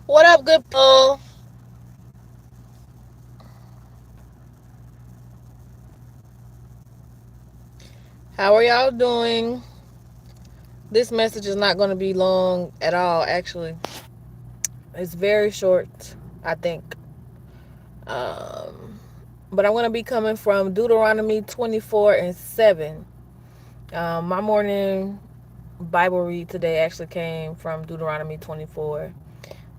What up, good people? How are y'all doing? This message is not going to be long at all, actually. It's very short, I think. Um, but I'm going to be coming from Deuteronomy 24 and 7. My morning Bible read today actually came from Deuteronomy 24.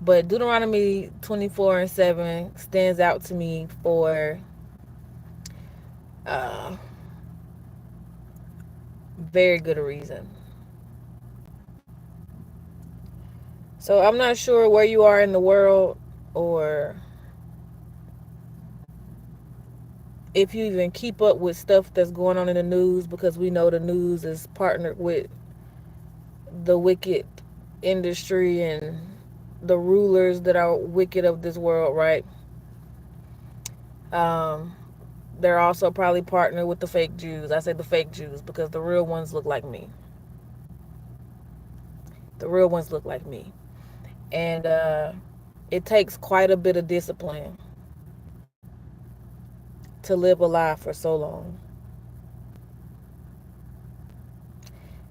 But Deuteronomy 24 and 7 stands out to me for uh, very good a reason. So I'm not sure where you are in the world or if you even keep up with stuff that's going on in the news, because we know the news is partnered with the wicked industry and the rulers that are wicked of this world, right? Um, they're also probably partnered with the fake Jews. I say the fake Jews because the real ones look like me. The real ones look like me. And it takes quite a bit of discipline to live a lie for so long.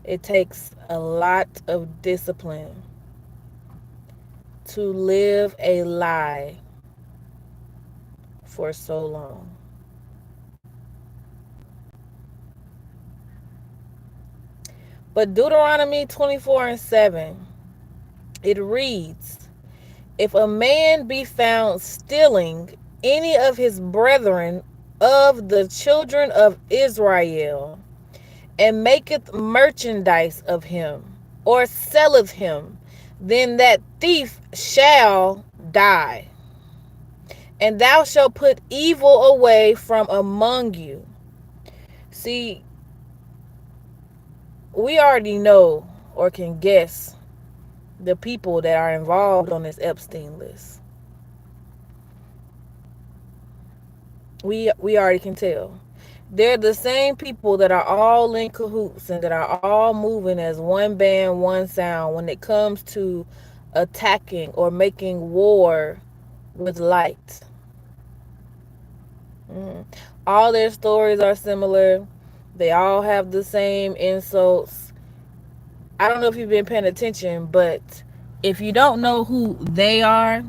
It takes a lot of discipline to live a lie for so long. But Deuteronomy 24 and 7, it reads, if a man be found stealing any of his brethren of the children of Israel, and maketh merchandise of him, or selleth him, then that thief shall die. And thou shalt put evil away from among you. See, we already know or can guess the people that are involved on this Epstein list. We already can tell. They're the same people that are all in cahoots and that are all moving as one band, one sound when it comes to attacking or making war with light. Mm. All their stories are similar. They all have the same insults. I don't know if you've been paying attention, but if you don't know who they are,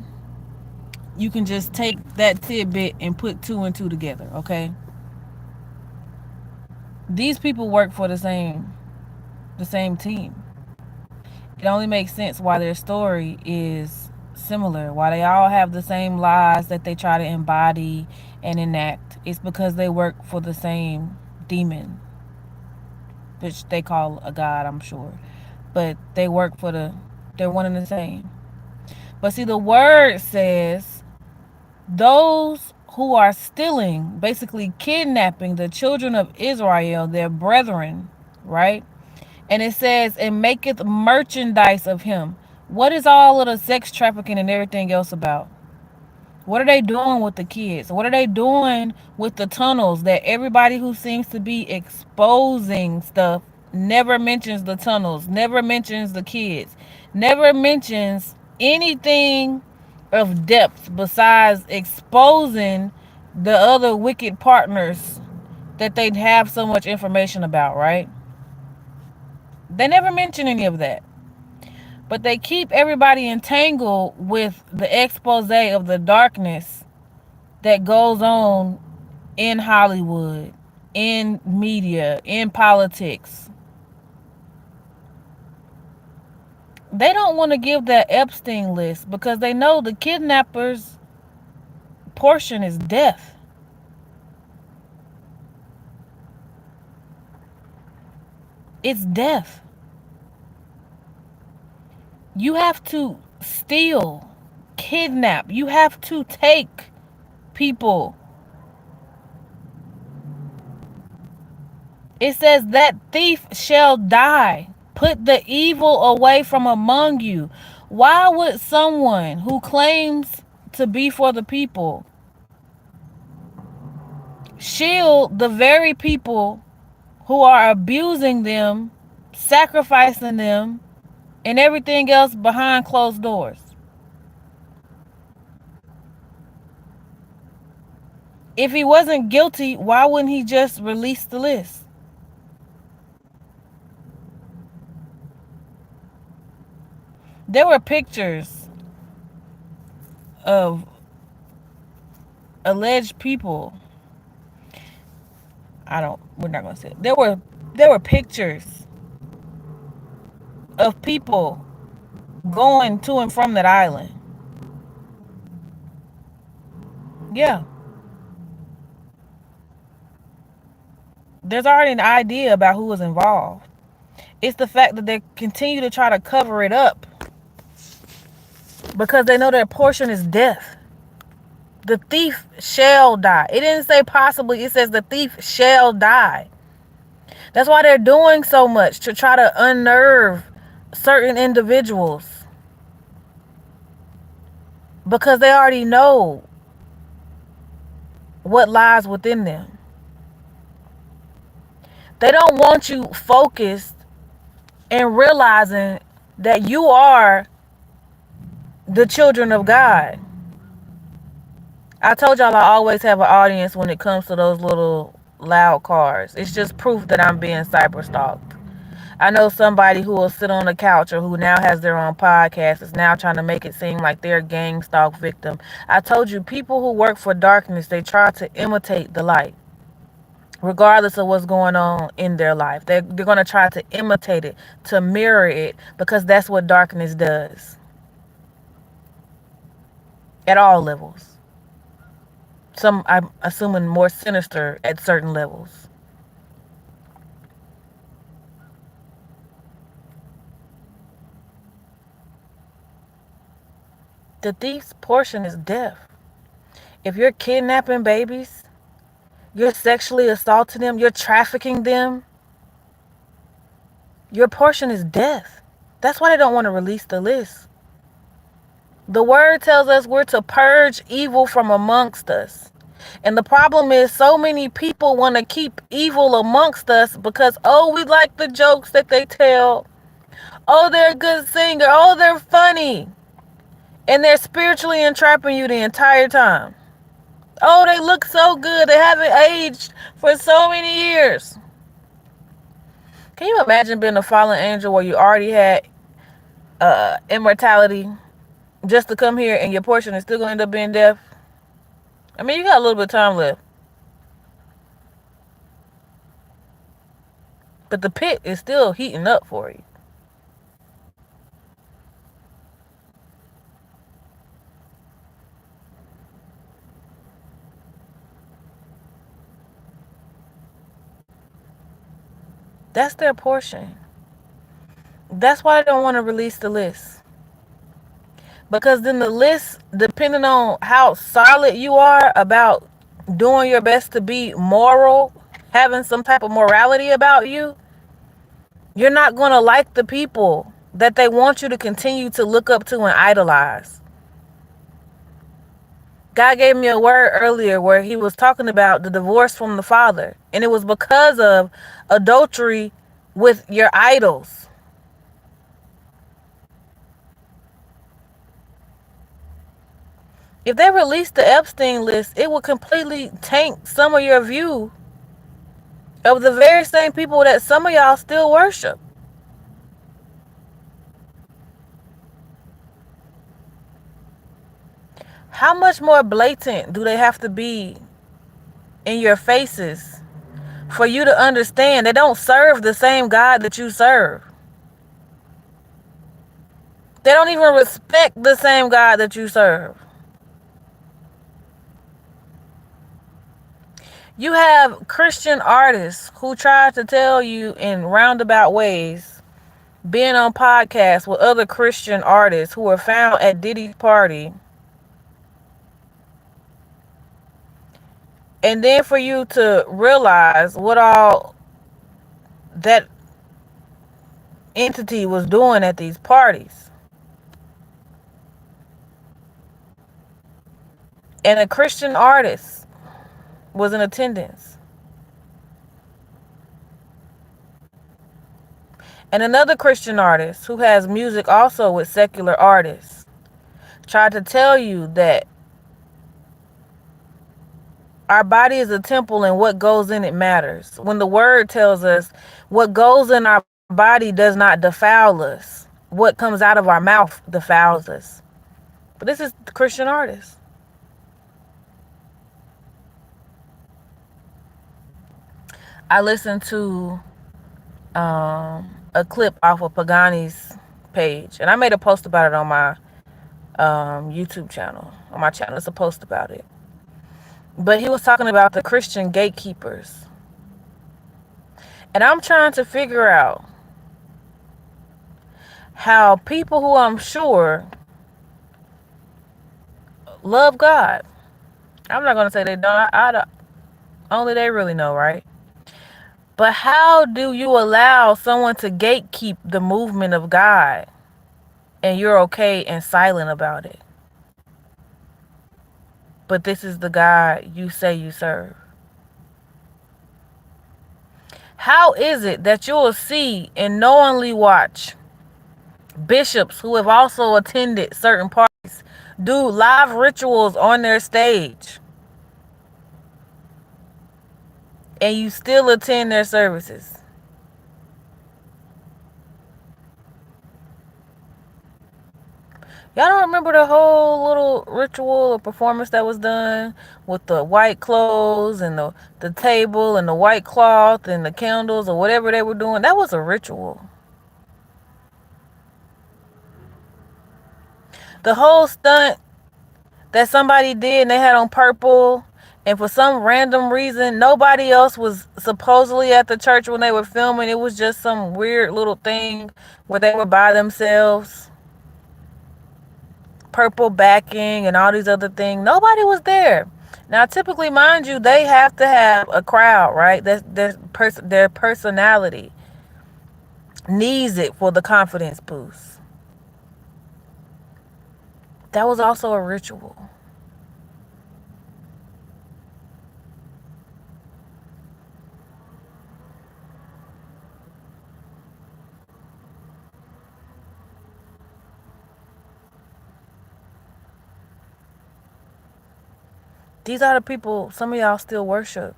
you can just take that tidbit and put two and two together, okay? These people work for the same team. It only makes sense why their story is similar, why they all have the same lies that they try to embody and enact. It's because they work for the same demon, which they call a god, I'm sure. But they're one and the same. But see, the word says those who are stealing, basically kidnapping the children of Israel, their brethren, right? And it says, and maketh merchandise of him. What is all of the sex trafficking and everything else about? What are they doing with the kids? What are they doing with the tunnels that everybody who seems to be exposing stuff never mentions the tunnels, never mentions the kids, never mentions anything of depth besides exposing the other wicked partners that they have so much information about, right? They never mention any of that. But they keep everybody entangled with the expose of the darkness that goes on in Hollywood, in media, in politics. They don't want to give that Epstein list because they know the kidnappers' portion is death. It's death. You have to steal, kidnap. You have to take people. It says that thief shall die. Put the evil away from among you. Why would someone who claims to be for the people shield the very people who are abusing them, sacrificing them, and everything else behind closed doors? If he wasn't guilty, why wouldn't he just release the list? There were pictures of alleged people. We're not gonna say it. There were pictures of people going to and from that island. Yeah. There's already an idea about who was involved. It's the fact that they continue to try to cover it up because they know their portion is death. The thief shall die. It didn't say possibly, it says the thief shall die. That's why they're doing so much, to try to unnerve certain individuals, because they already know what lies within them. They don't want you focused and realizing that you are the children of God. I told y'all I always have an audience when it comes to those little loud cars. It's just proof that I'm being cyber stalked. I know somebody who will sit on the couch or who now has their own podcast is now trying to make it seem like they're a gang stalk victim. I told you, people who work for darkness, they try to imitate the light, regardless of what's going on in their life. They're going to try to imitate it, to mirror it, because that's what darkness does at all levels. Some, I'm assuming, more sinister at certain levels. The thief's portion is death. If you're kidnapping babies, you're sexually assaulting them, you're trafficking them, your portion is death. That's why they don't want to release the list. The word tells us we're to purge evil from amongst us. And the problem is, so many people want to keep evil amongst us because, oh, we like the jokes that they tell. Oh, they're a good singer. Oh, they're funny. And they're spiritually entrapping you the entire time. Oh, they look so good. They haven't aged for so many years. Can you imagine being a fallen angel where you already had immortality just to come here and your portion is still going to end up being death? I mean, you got a little bit of time left. But the pit is still heating up for you. That's their portion. That's why they don't want to release the list. Because then the list, depending on how solid you are about doing your best to be moral, having some type of morality about you, you're not going to like the people that they want you to continue to look up to and idolize. God gave me a word earlier where he was talking about the divorce from the father. And it was because of adultery with your idols. If they released the Epstein list, it would completely tank some of your view of the very same people that some of y'all still worship. How much more blatant do they have to be in your faces for you to understand they don't serve the same God that you serve? They don't even respect the same God that you serve. You have Christian artists who try to tell you in roundabout ways, being on podcasts with other Christian artists who were found at Diddy's party, and then for you to realize what all that entity was doing at these parties. And a Christian artist was in attendance. And another Christian artist who has music also with secular artists tried to tell you that Our body is a temple, and what goes in it matters. When the word tells us what goes in our body does not defile us, what comes out of our mouth defiles us. But this is the Christian artist. I listened to a clip off of Pagani's page, and I made a post about it on my YouTube channel. On my channel, it's a post about it. But he was talking about the Christian gatekeepers. And I'm trying to figure out how people who I'm sure love God. I'm not going to say they don't. I don't. Only they really know, right? But how do you allow someone to gatekeep the movement of God and you're okay and silent about it? But this is the God you say you serve. How is it that you'll see and knowingly watch bishops who have also attended certain parties do live rituals on their stage and you still attend their services? Y'all don't remember the whole little ritual or performance that was done with the white clothes and the table and the white cloth and the candles or whatever they were doing? That was a ritual. The whole stunt that somebody did and they had on purple, and for some random reason nobody else was supposedly at the church when they were filming. It was just some weird little thing where they were by themselves. Purple backing and all these other things. Nobody was there. Now, typically, mind you, they have to have a crowd, right? Their personality needs it for the confidence boost. That was also a ritual. These are the people some of y'all still worship.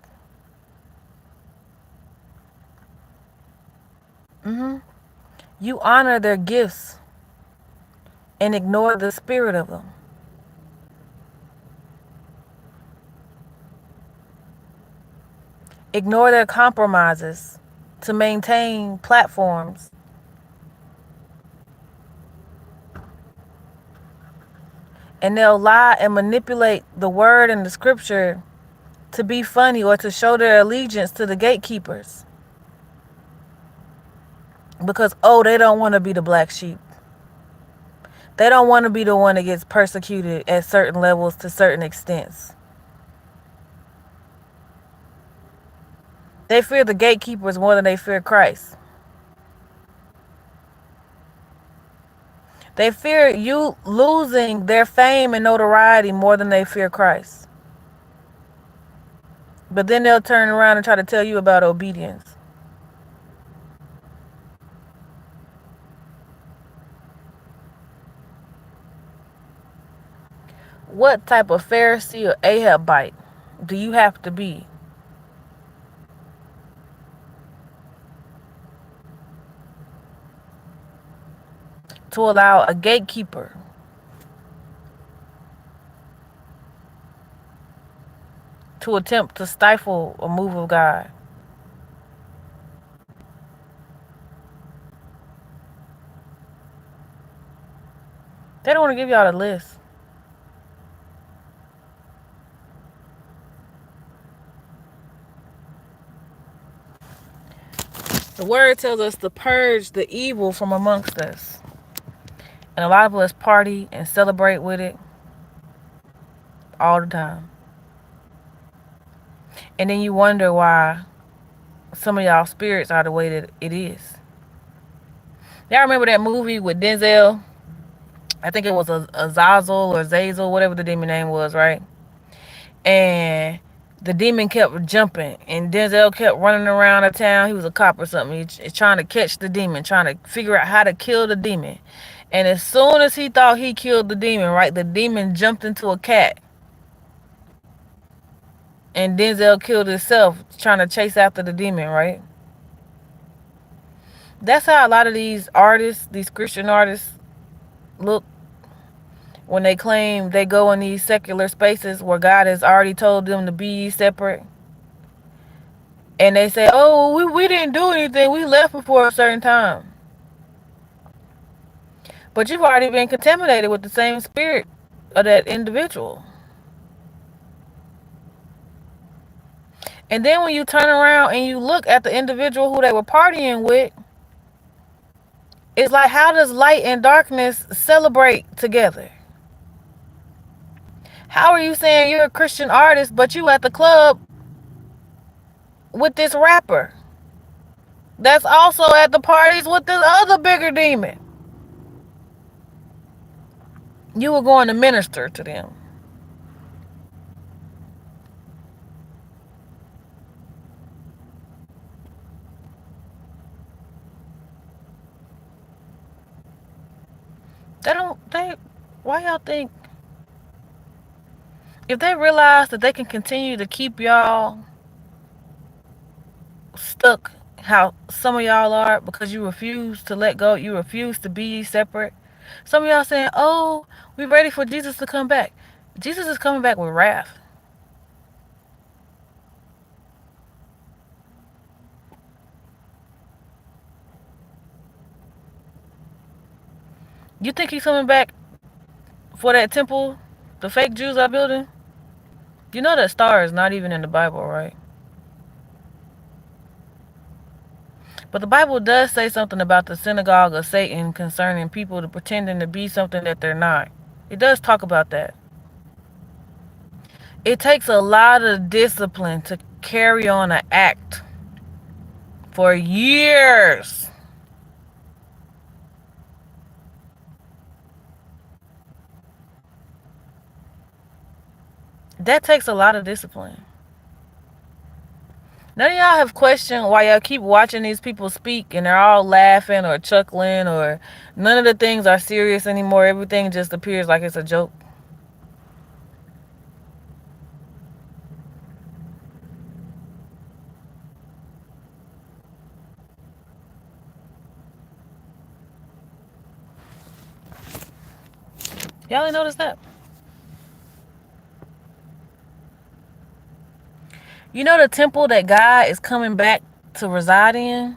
You honor their gifts and ignore the spirit of them. Ignore their compromises to maintain platforms. And they'll lie and manipulate the word and the scripture to be funny or to show their allegiance to the gatekeepers. Because, they don't want to be the black sheep. They don't want to be the one that gets persecuted at certain levels to certain extents. They fear the gatekeepers more than they fear Christ. They fear you losing their fame and notoriety more than they fear Christ. But then they'll turn around and try to tell you about obedience. What type of Pharisee or Ahabite do you have to be to allow a gatekeeper to attempt to stifle a move of God? They don't want to give y'all the list. The word tells us to purge the evil from amongst us. And a lot of us party and celebrate with it all the time. And then you wonder why some of y'all spirits are the way that it is. Y'all remember that movie with Denzel? I think it was Azazel or Zazel, whatever the demon name was, right? And the demon kept jumping, and Denzel kept running around the town. He was a cop or something. He's trying to catch the demon, trying to figure out how to kill the demon. And as soon as he thought he killed the demon, right, the demon jumped into a cat And Denzel killed himself trying to chase after the demon, right? That's how a lot of these artists, these Christian artists, look when they claim they go in these secular spaces where God has already told them to be separate. And they say, oh, we didn't do anything. We left before a certain time. But you've already been contaminated with the same spirit of that individual. And then when you turn around and you look at the individual who they were partying with, it's like, how does light and darkness celebrate together? How are you saying you're a Christian artist, but you at the club with this rapper that's also at the parties with this other bigger demon? You were going to minister to them. Why y'all think, if they realize that they can continue to keep y'all stuck how some of y'all are because you refuse to let go, you refuse to be separate. Some of y'all saying, oh, we ready for Jesus to come back. Jesus is coming back with wrath. You think he's coming back for that temple the fake Jews are building? You know that star is not even in the Bible, right? But the Bible does say something about the synagogue of Satan concerning people pretending to be something that they're not. It does talk about that. It takes a lot of discipline to carry on an act for years. That takes a lot of discipline. None of y'all have questioned why y'all keep watching these people speak and they're all laughing or chuckling, or none of the things are serious anymore. Everything just appears like it's a joke. Y'all ain't noticed that? You know the temple that God is coming back to reside in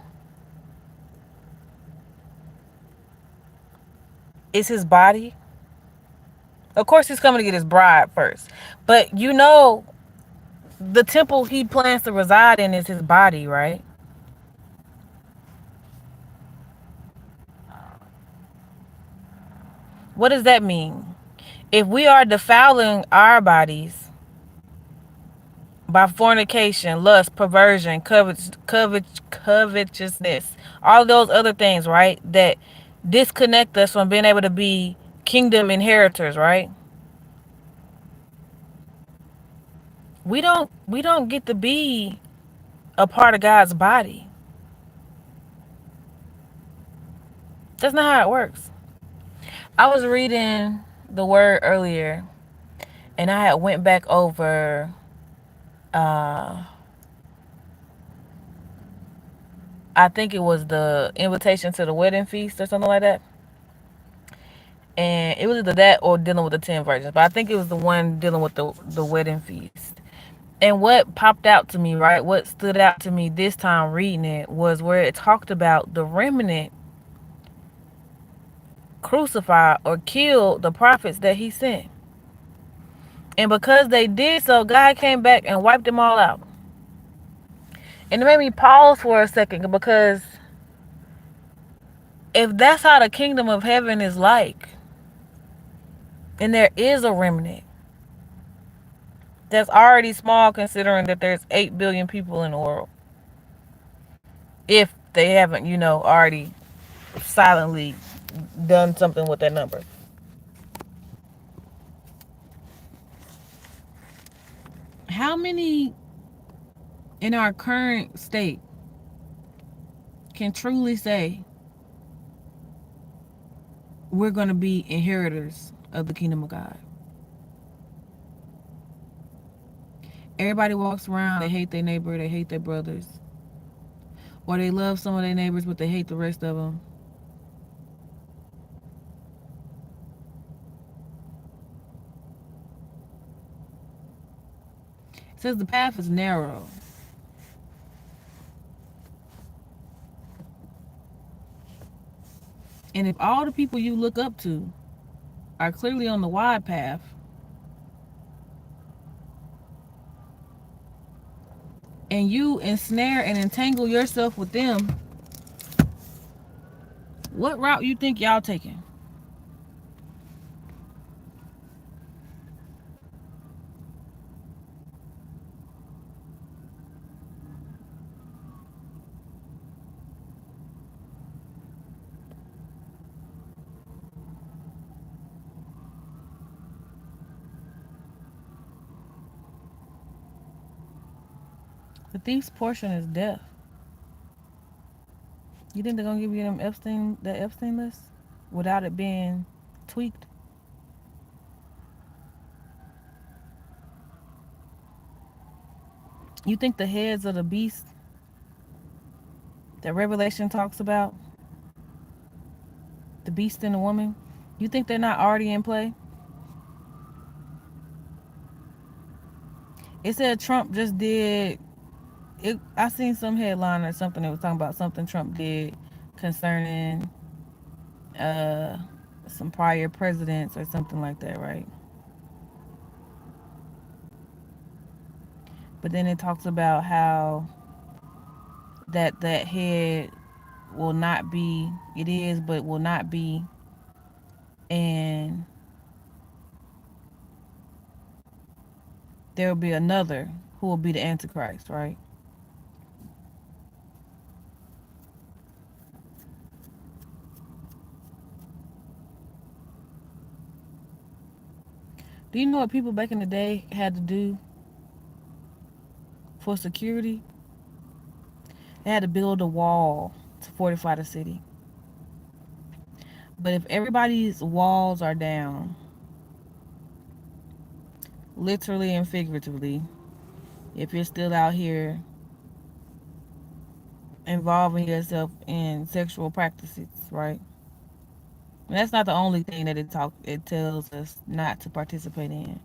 is his body. Of course, he's coming to get his bride first. But you know, the temple he plans to reside in is his body, right? What does that mean? If we are defiling our bodies by fornication, lust, perversion, covetousness, all those other things, right, that disconnect us from being able to be kingdom inheritors, right? We don't get to be a part of God's body. That's not how it works. I was reading the word earlier, and I had went back over I think it was the invitation to the wedding feast or something like that. And it was either that or dealing with the 10 virgins. But I think it was the one dealing with the wedding feast. And what popped out to me, right, what stood out to me this time reading it was where it talked about the remnant crucified or killed the prophets that he sent. And because they did so, God came back and wiped them all out. And it made me pause for a second, because if that's how the kingdom of heaven is like, and there is a remnant that's already small considering that there's 8 billion people in the world, if they haven't, already silently done something with that number. How many in our current state can truly say we're going to be inheritors of the kingdom of God? Everybody walks around, they hate their neighbor, they hate their brothers. Or they love some of their neighbors, but they hate the rest of them. It says the path is narrow. And if all the people you look up to are clearly on the wide path, and you ensnare and entangle yourself with them, what route you think y'all taking? The thief's portion is death. You think they're gonna give you that Epstein list without it being tweaked? You think the heads of the beast that Revelation talks about, the beast and the woman, you think they're not already in play? It said Trump just did it. I seen some headline or something that was talking about something Trump did concerning uh some prior presidents or something like that, right? But then it talks about how that head will not be, it is but will not be, and there will be another who will be the Antichrist, right? Do you know what people back in the day had to do for security? They had to build a wall to fortify the city. But if everybody's walls are down, literally and figuratively, if you're still out here involving yourself in sexual practices, right? And that's not the only thing that it tells us not to participate in.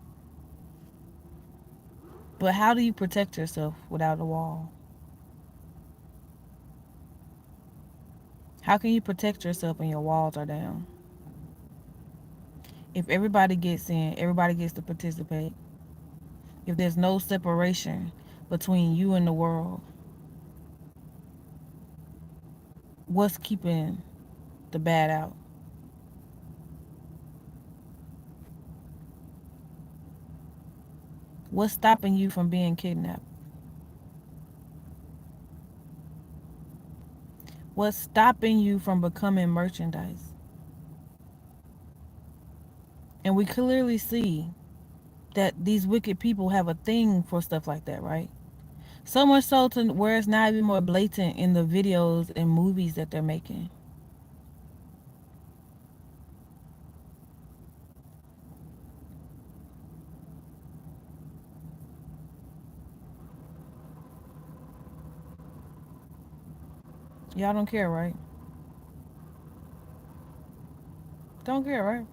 But how do you protect yourself without a wall? How can you protect yourself when your walls are down? If everybody gets in, everybody gets to participate. If there's no separation between you and the world, what's keeping the bad out? What's stopping you from being kidnapped? What's stopping you from becoming merchandise? And we clearly see that these wicked people have a thing for stuff like that, right? So much so to where it's not even more blatant in the videos and movies that they're making. Y'all don't care, right? Don't care, right?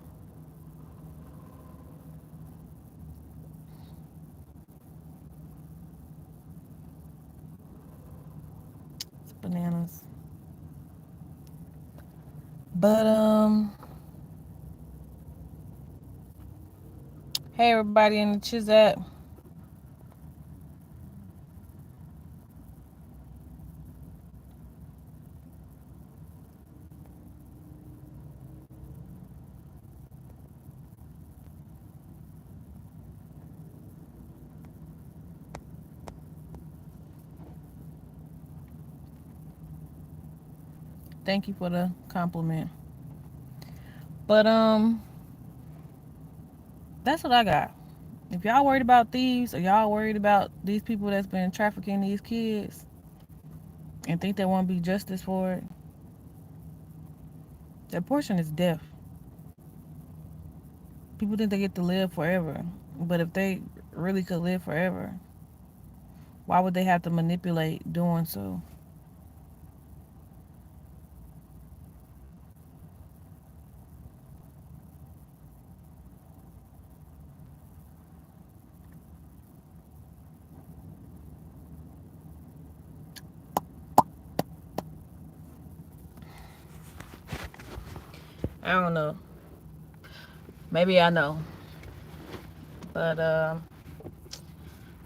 It's bananas. But hey everybody in the Chizat. Thank you for the compliment. But that's what I got. If y'all worried about thieves or y'all worried about these people that's been trafficking these kids and think there won't be justice for it, their portion is death. People think they get to live forever, but if they really could live forever, Why would they have to manipulate doing so? I don't know. Maybe I know. But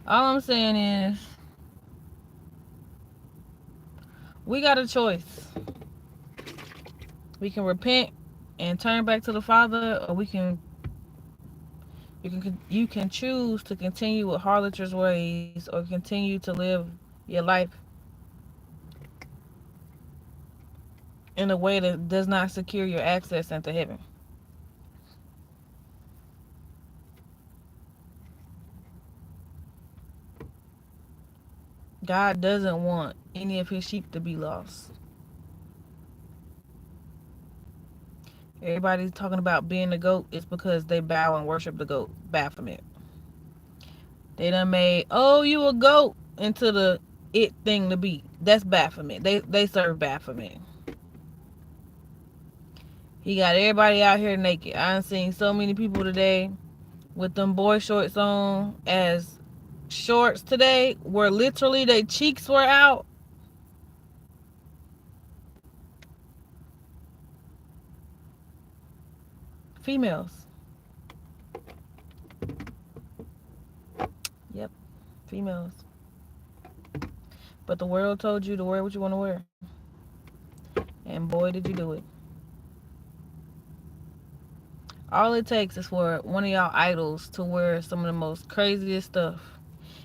all I'm saying is we got a choice. We can repent and turn back to the Father, or you can choose to continue with harlot's ways or continue to live your life in a way that does not secure your access into heaven. God doesn't want any of his sheep to be lost. Everybody's talking about being the goat. It's because they bow and worship the goat. Baphomet. They done made, oh, you a goat into the it thing to be. That's Baphomet. They serve Baphomet. He got everybody out here naked. I done seen so many people today with them boy shorts on as shorts today where literally their cheeks were out. Females. Yep, females. But the world told you to wear what you want to wear. And boy, did you do it. All it takes is for one of y'all idols to wear some of the most craziest stuff.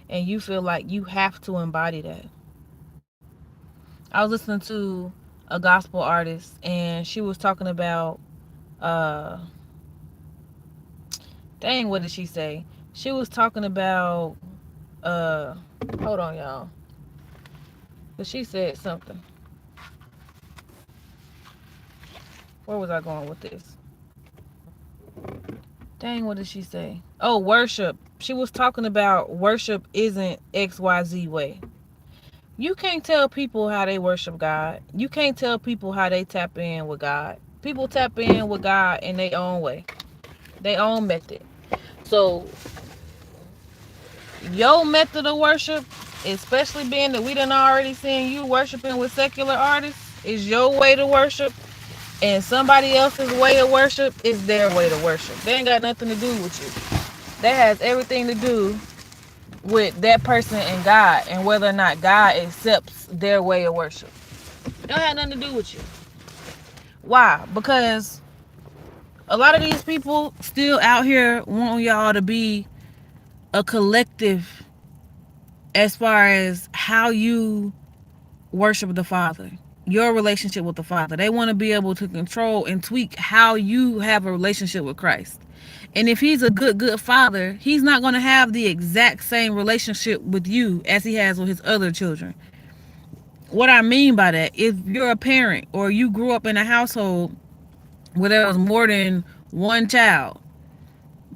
And you feel like you have to embody that. I was listening to a gospel artist and she was talking about, uh, dang, what did she say? She was talking about, uh, hold on, y'all. But she said something. Where was I going with this? Dang, what did she say? Oh, worship. She was talking about worship isn't XYZ way. You can't tell people how they worship God. You can't tell people how they tap in with God. People tap in with God in their own way, their own method. So, your method of worship, especially being that we done already seen you worshiping with secular artists, is your way to worship. And somebody else's way of worship is their way to worship. They ain't got nothing to do with you. That has everything to do with that person and God and whether or not God accepts their way of worship. It don't have nothing to do with you. Why? Because a lot of these people still out here want y'all to be a collective as far as how you worship the Father, your relationship with the Father. They want to be able to control and tweak how you have a relationship with Christ. And if he's a good father, he's not going to have the exact same relationship with you as he has with his other children. What I mean by that, if you're a parent or you grew up in a household where there was more than one child,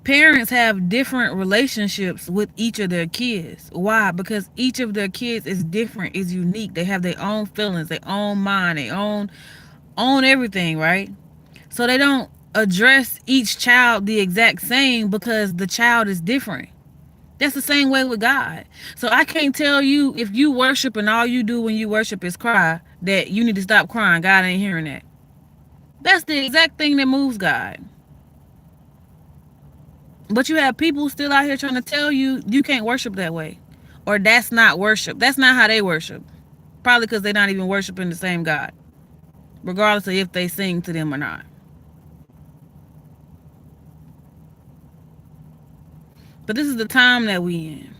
parents have different relationships with each of their kids. Why? Because each of their kids is different, is unique. They have their own feelings, their own mind, their own everything, right? So they don't address each child the exact same because the child is different. That's the same way with God. So I can't tell you if you worship and all you do when you worship is cry that you need to stop crying. God ain't hearing that. That's the exact thing that moves God. But you have people still out here trying to tell you you can't worship that way. Or that's not worship. That's not how they worship. Probably because they're not even worshiping the same God. Regardless of if they sing to them or not. But this is the time that we in.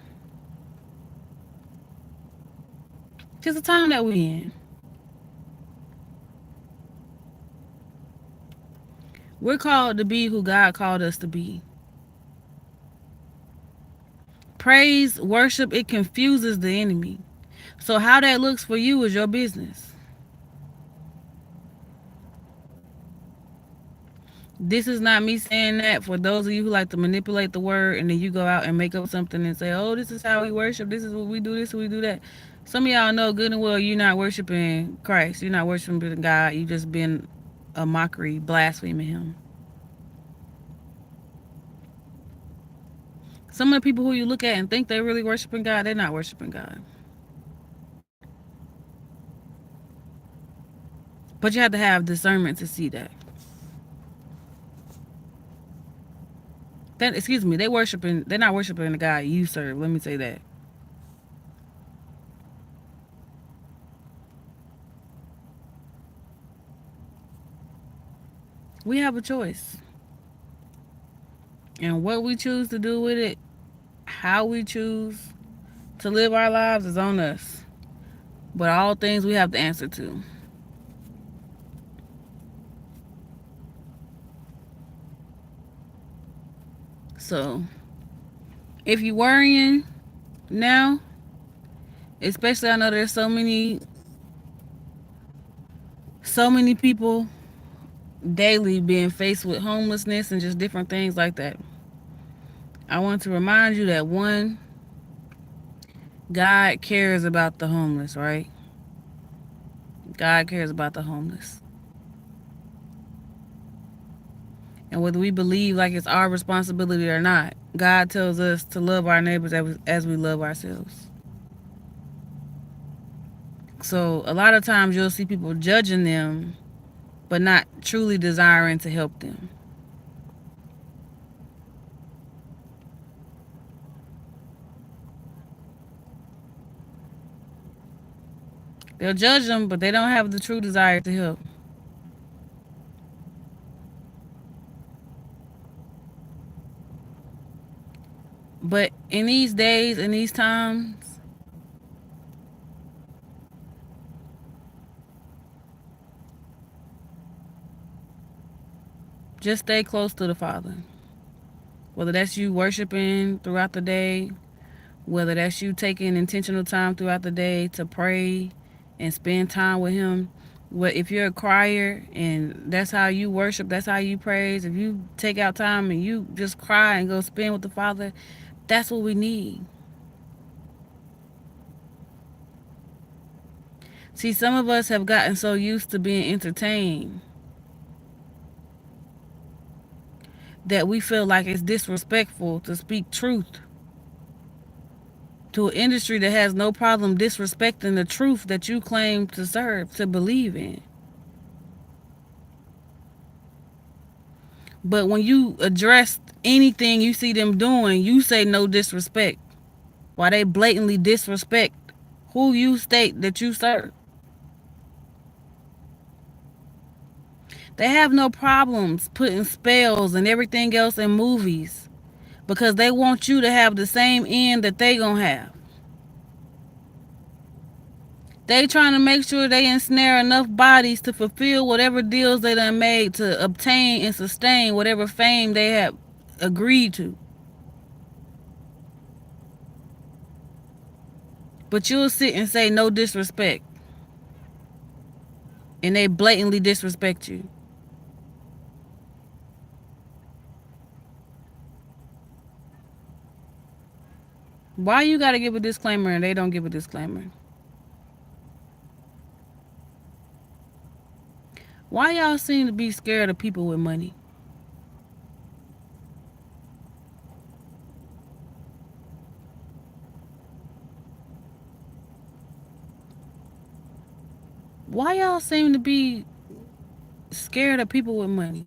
Just the time that we in. We're called to be who God called us to be. Praise, worship, it confuses the enemy. So how that looks for you is your business. This is not me saying that for those of you who like to manipulate the word and then you go out and make up something and say, oh, this is how we worship, this is what we do, this we do that. Some of y'all know good and well you're not worshiping Christ. You're not worshiping God. You just been a mockery, blaspheming him. Some of the people who you look at and think they're really worshiping God, they're not worshiping God. But you have to have discernment to see that. Excuse me, they're not worshiping the God you serve. Let me say that. We have a choice. And what we choose to do with it, how we choose to live our lives is on us. But all things we have to answer to. So, if you're worrying now, especially I know there's so many people daily being faced with homelessness and just different things like that. I want to remind you that one, God cares about the homeless, right? God cares about the homeless. And whether we believe like it's our responsibility or not, God tells us to love our neighbors as we love ourselves. So a lot of times you'll see people judging them, but not truly desiring to help them. They'll judge them, but they don't have the true desire to help. But in these days, in these times, just stay close to the Father. Whether that's you worshiping throughout the day, whether that's you taking intentional time throughout the day to pray and spend time with him. If you're a crier and that's how you worship, that's how you praise, if you take out time and you just cry and go spend with the Father, that's what we need. See, some of us have gotten so used to being entertained that we feel like it's disrespectful to speak truth to an industry that has no problem disrespecting the truth that you claim to serve, to believe in. But when you address anything you see them doing, you say no disrespect. While they blatantly disrespect who you state that you serve. They have no problems putting spells and everything else in movies because they want you to have the same end that they gonna have. They trying to make sure they ensnare enough bodies to fulfill whatever deals they done made to obtain and sustain whatever fame they have agreed to. But you'll sit and say no disrespect. And they blatantly disrespect you. Why you gotta give a disclaimer and they don't give a disclaimer? Why y'all seem to be scared of people with money? Why y'all seem to be scared of people with money?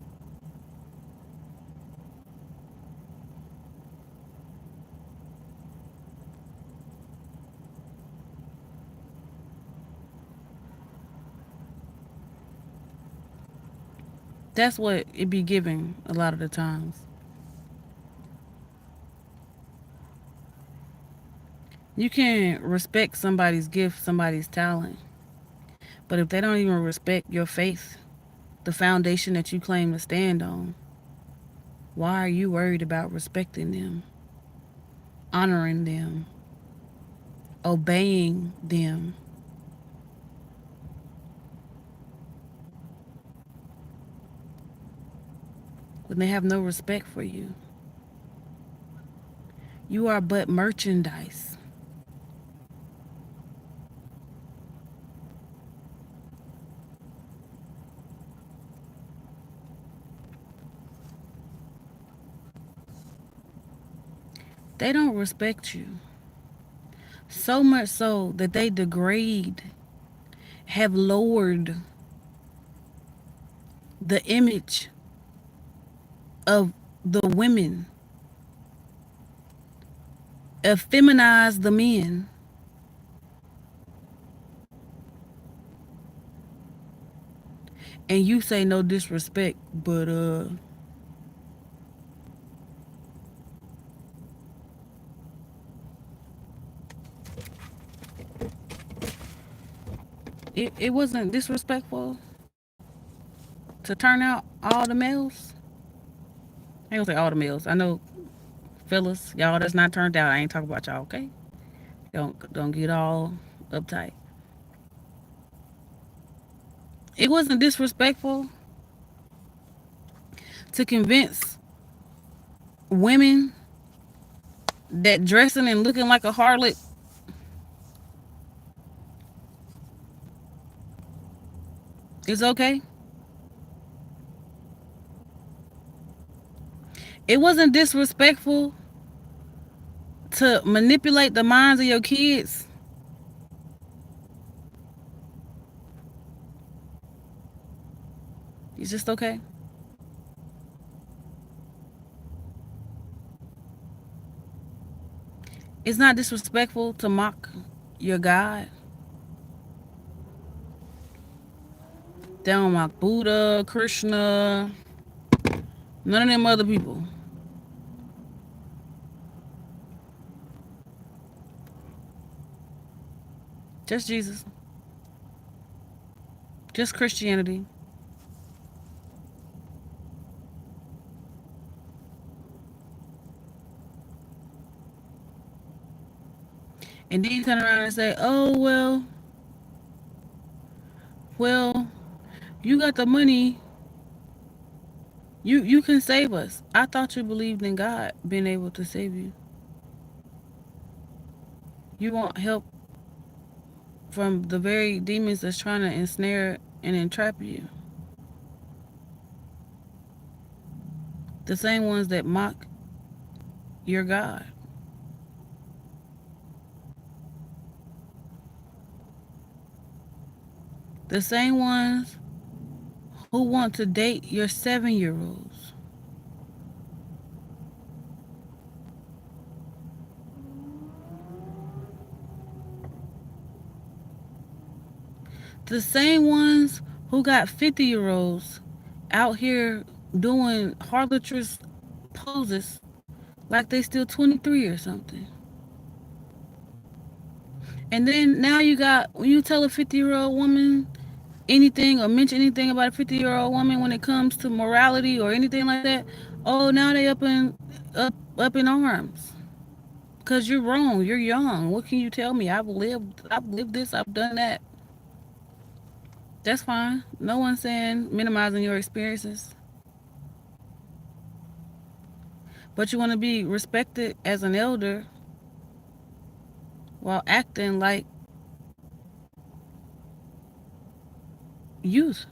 That's what it be giving a lot of the times. You can respect somebody's gift, somebody's talent. But if they don't even respect your faith, the foundation that you claim to stand on, why are you worried about respecting them, honoring them, obeying them? when they have no respect for you. You are but merchandise. They don't respect you. So much so that they degrade, have lowered the image of the women, effeminized the men. And you say no disrespect, but it wasn't disrespectful to turn out all the males. I ain't gonna say all the males. I know fellas, y'all that's not turned out. I ain't talking about y'all, okay? Don't get all uptight. It wasn't disrespectful to convince women that dressing and looking like a harlot is okay. It wasn't disrespectful to manipulate the minds of your kids. It's just okay. It's not disrespectful to mock your God. They don't mock Buddha, Krishna, none of them other people. Just Jesus. Just Christianity. And then you turn around and say, oh, well, you got the money. You can save us. I thought you believed in God being able to save you. You want help from the very demons that's trying to ensnare and entrap you. The same ones that mock your God. The same ones who want to date your 7-year-olds. The same ones who got 50-year-olds out here doing harlotrous poses like they still 23 or something. And then now you got, when you tell a 50-year-old woman anything or mention anything about a 50-year-old woman when it comes to morality or anything like that, oh, now they up in arms. Cause you're wrong. You're young. What can you tell me? I've lived this. I've done that. That's fine. No one's saying minimizing your experiences. But you want to be respected as an elder while acting like youth.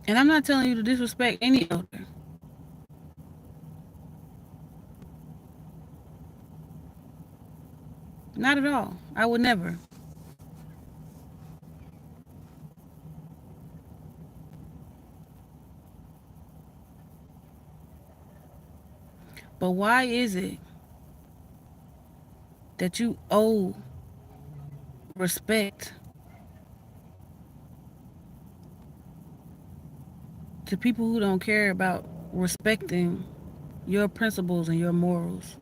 And I'm not telling you to disrespect any elder. Not at all. I would never. But why is it that you owe respect to people who don't care about respecting your principles and your morals?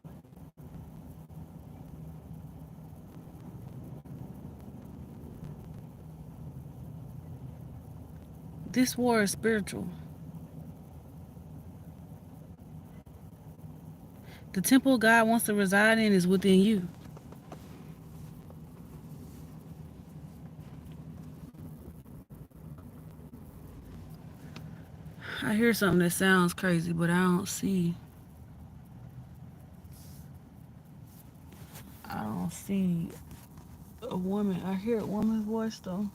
This war is spiritual. The temple God wants to reside in is within you. I hear something that sounds crazy, but I don't see a woman. I hear a woman's voice though.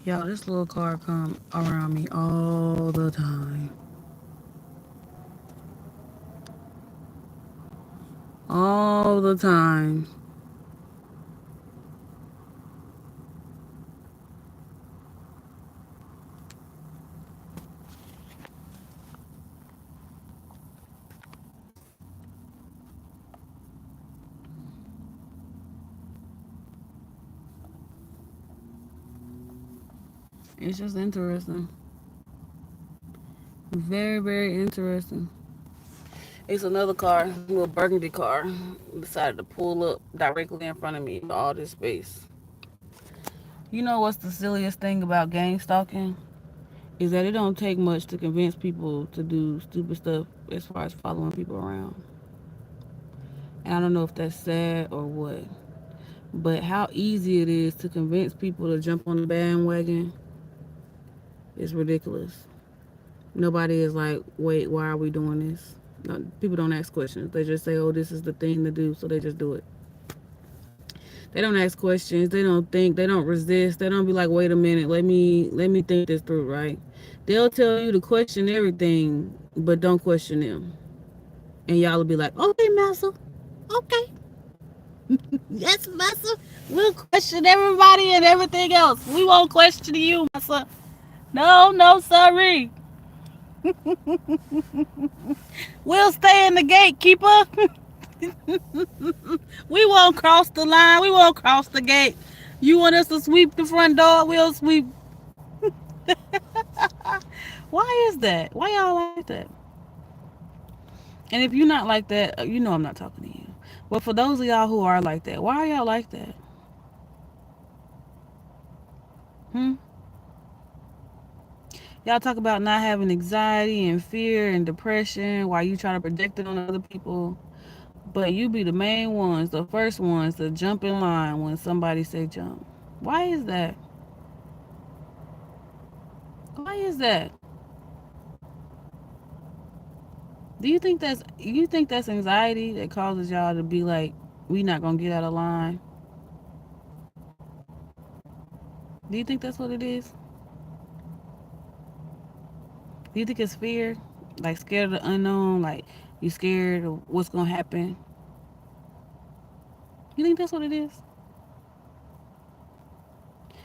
Y'all, this little car come around me all the time. All the time. It's just interesting. Very, very interesting. It's another car, a little burgundy car, decided to pull up directly in front of me with all this space. You know what's the silliest thing about gang stalking? Is that it don't take much to convince people to do stupid stuff as far as following people around. And I don't know if that's sad or what. But how easy it is to convince people to jump on the bandwagon is ridiculous. Nobody is like, wait, why are we doing this? No, people don't ask questions. They just say, oh, this is the thing to do, so they just do it. They don't ask questions. They don't think. They don't resist. They don't be like, wait a minute, let me think this through, right? They'll tell you to question everything, but don't question them. And y'all will be like, okay, massa, okay, yes, massa. We'll question everybody and everything else. We won't question you, massa. No, no, sorry. We'll stay in the gatekeeper. We won't cross the line. We won't cross the gate. You want us to sweep the front door? We'll sweep. Why is that? Why y'all like that? And if you're not like that, you know I'm not talking to you. But for those of y'all who are like that, why are y'all like that? Hmm? Y'all talk about not having anxiety and fear and depression while you try to project it on other people. But you be the main ones, the first ones to jump in line when somebody say jump. Why is that? Why is that? Do you think that's anxiety that causes y'all to be like, we not gonna get out of line? Do you think that's what it is? Do you think it's fear? Like scared of the unknown, like you scared of what's gonna happen? You think that's what it is?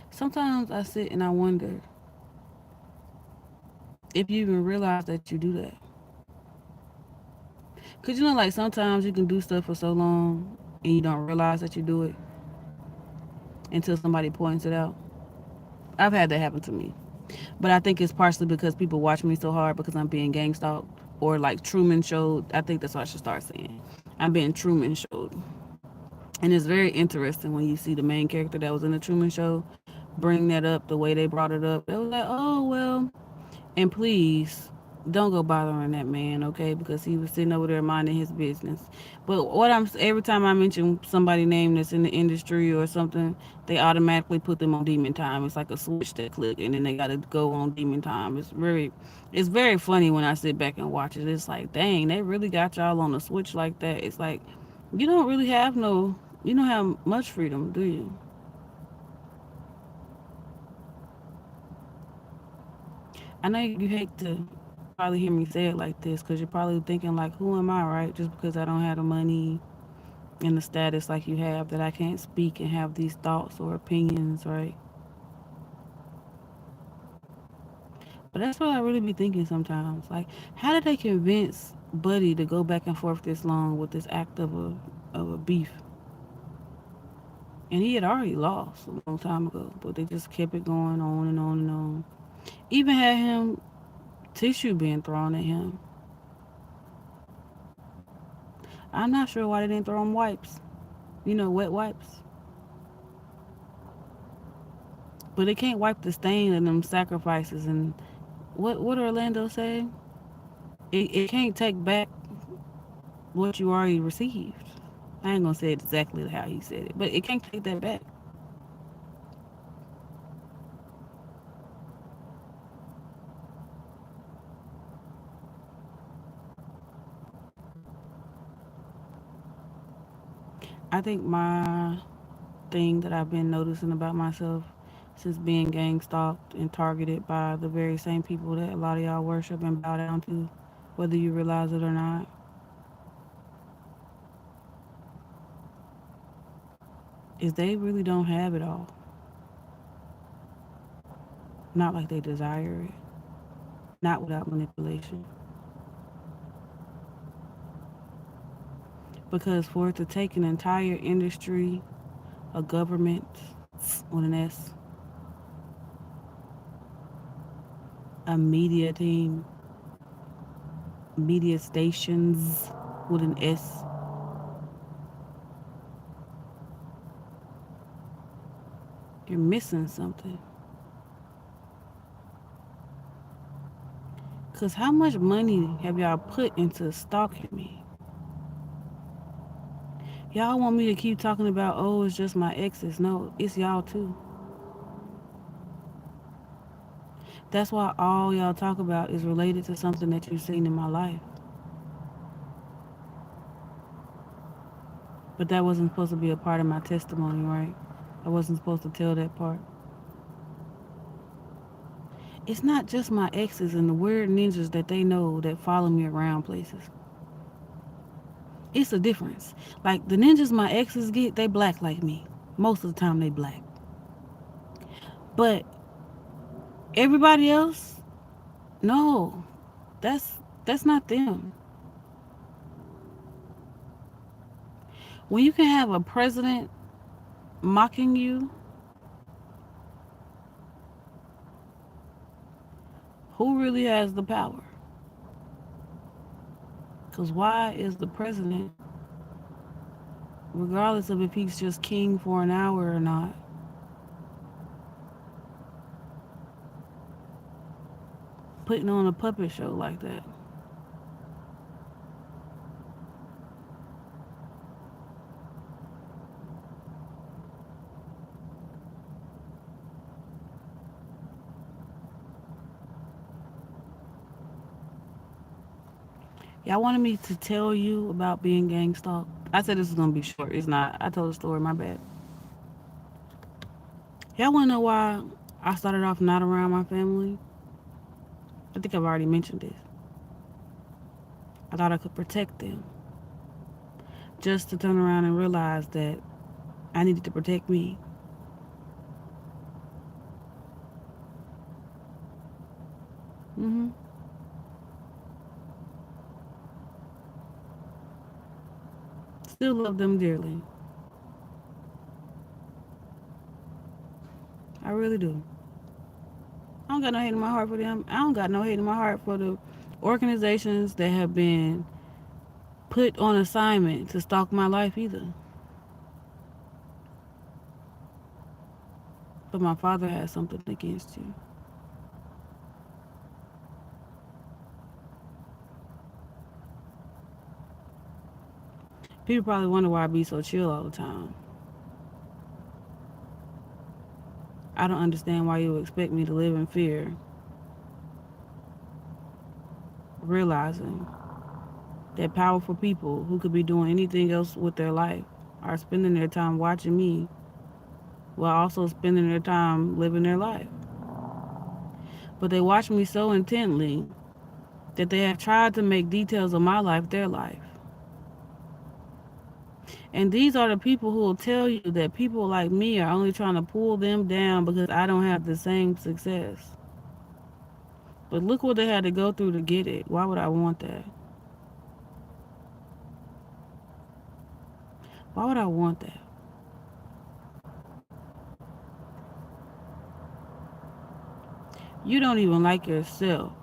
Sometimes I sit and I wonder if you even realize that you do that. Cause you know, like sometimes you can do stuff for so long and you don't realize that you do it until somebody points it out. I've had that happen to me. But I think it's partially because people watch me so hard because I'm being gang stalked or like Truman showed. I think that's what I should start saying. I'm being Truman showed. And it's very interesting when you see the main character that was in the Truman show bring that up the way they brought it up. They was like, oh, well, and please don't go bothering that man, okay? Because he was sitting over there minding his business. But every time I mention somebody name that's in the industry or something, they automatically put them on demon time. It's like a switch that click, and then they got to go on demon time. It's very funny when I sit back and watch it. It's like, dang, they really got y'all on a switch like that. It's like you don't really have no, you don't have much freedom, do you? I know you hate to probably hear me say it like this because you're probably thinking like, who am I, right? Just because I don't have the money and the status like you have, that I can't speak and have these thoughts or opinions, right? But that's what I really be thinking sometimes. Like, how did they convince Buddy to go back and forth this long with this act of a beef? And he had already lost a long time ago, but they just kept it going on and on and on. Even had him tissue being thrown at him. I'm not sure why they didn't throw him wipes. Wet wipes. But it can't wipe the stain of them sacrifices and what Orlando say? It can't take back what you already received. I ain't gonna say it exactly how he said it, but it can't take that back. I think my thing that I've been noticing about myself since being gang stalked and targeted by the very same people that a lot of y'all worship and bow down to, whether you realize it or not, is they really don't have it all. Not like they desire it. Not without manipulation. Because for it to take an entire industry, a government with an S, a media team, media stations with an S, you're missing something. Because how much money have y'all put into stalking me? Y'all want me to keep talking about, oh, it's just my exes. No, it's y'all too. That's why all y'all talk about is related to something that you've seen in my life. But that wasn't supposed to be a part of my testimony, right? I wasn't supposed to tell that part. It's not just my exes and the weird ninjas that they know that follow me around places. It's a difference. Like the ninjas my exes get, they black like me. Most of the time they black. But everybody else, no. That's not them. When you can have a president mocking you, who really has the power? Cause why is the president, regardless of if he's just king for an hour or not, putting on a puppet show like that? Y'all wanted me to tell you about being gang stalked. I said this was gonna be short. It's not. I told the story. My bad. Y'all wanna know why I started off not around my family? I think I've already mentioned this. I thought I could protect them, just to turn around and realize that I needed to protect me. Hmm. Still love them dearly. I really do. I don't got no hate in my heart for them. I don't got no hate in my heart for the organizations that have been put on assignment to stalk my life either. But my father has something against you. People probably wonder why I be so chill all the time. I don't understand why you would expect me to live in fear, realizing that powerful people who could be doing anything else with their life are spending their time watching me while also spending their time living their life. But they watch me so intently that they have tried to make details of my life their life. And these are the people who will tell you that people like me are only trying to pull them down because I don't have the same success. But look what they had to go through to get it. Why would I want that? Why would I want that? You don't even like yourself.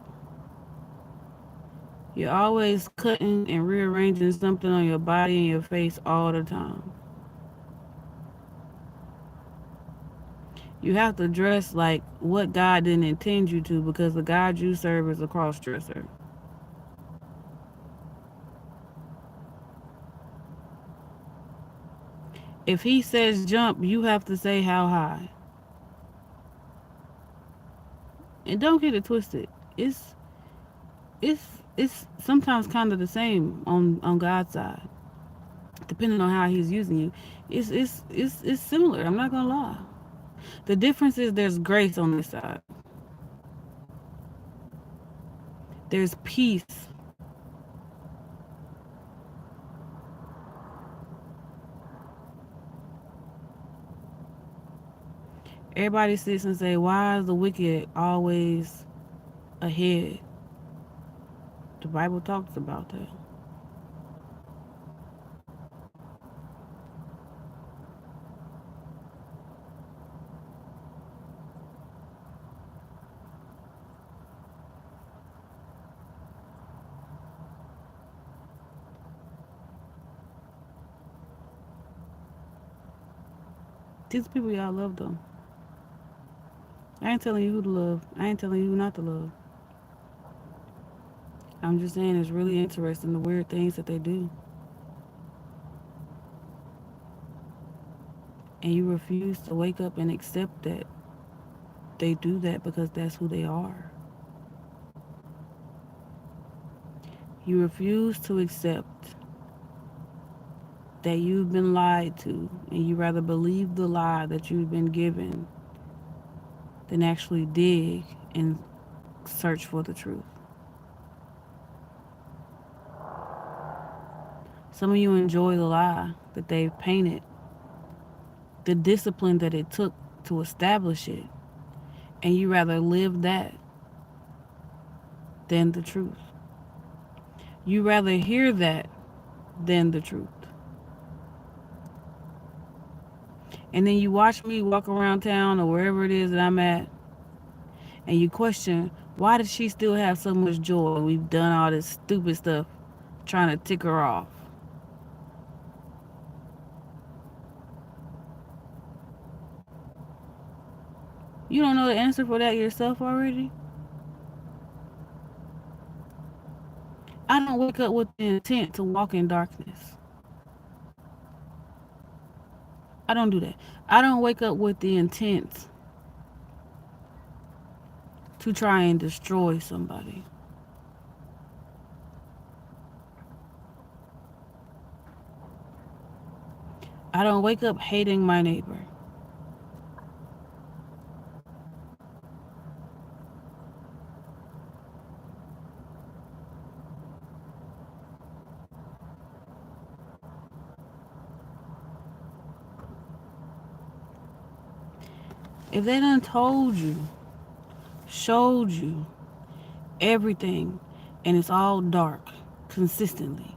You're always cutting and rearranging something on your body and your face all the time. You have to dress like what God didn't intend you to, because the God you serve is a cross dresser. If he says jump, you have to say how high. And don't get it twisted. It's it's sometimes kind of the same on God's side, depending on how He's using you. It's similar. I'm not gonna lie. The difference is there's grace on this side. There's peace. Everybody sits and say, "Why is the wicked always ahead?" The Bible talks about that. These people y'all love them. I ain't telling you who to love. I ain't telling you who not to love. I'm just saying it's really interesting the weird things that they do. And you refuse to wake up and accept that they do that because that's who they are. You refuse to accept that you've been lied to, and you rather believe the lie that you've been given than actually dig and search for the truth. Some of you enjoy the lie that they've painted, the discipline that it took to establish it, and you rather live that than the truth. You rather hear that than the truth. And then you watch me walk around town or wherever it is that I'm at, and you question, why does she still have so much joy? We've done all this stupid stuff trying to tick her off. You don't know the answer for that yourself already? I don't wake up with the intent to walk in darkness. I don't do that. I don't wake up with the intent to try and destroy somebody. I don't wake up hating my neighbor. If they done told you, showed you everything, and it's all dark consistently,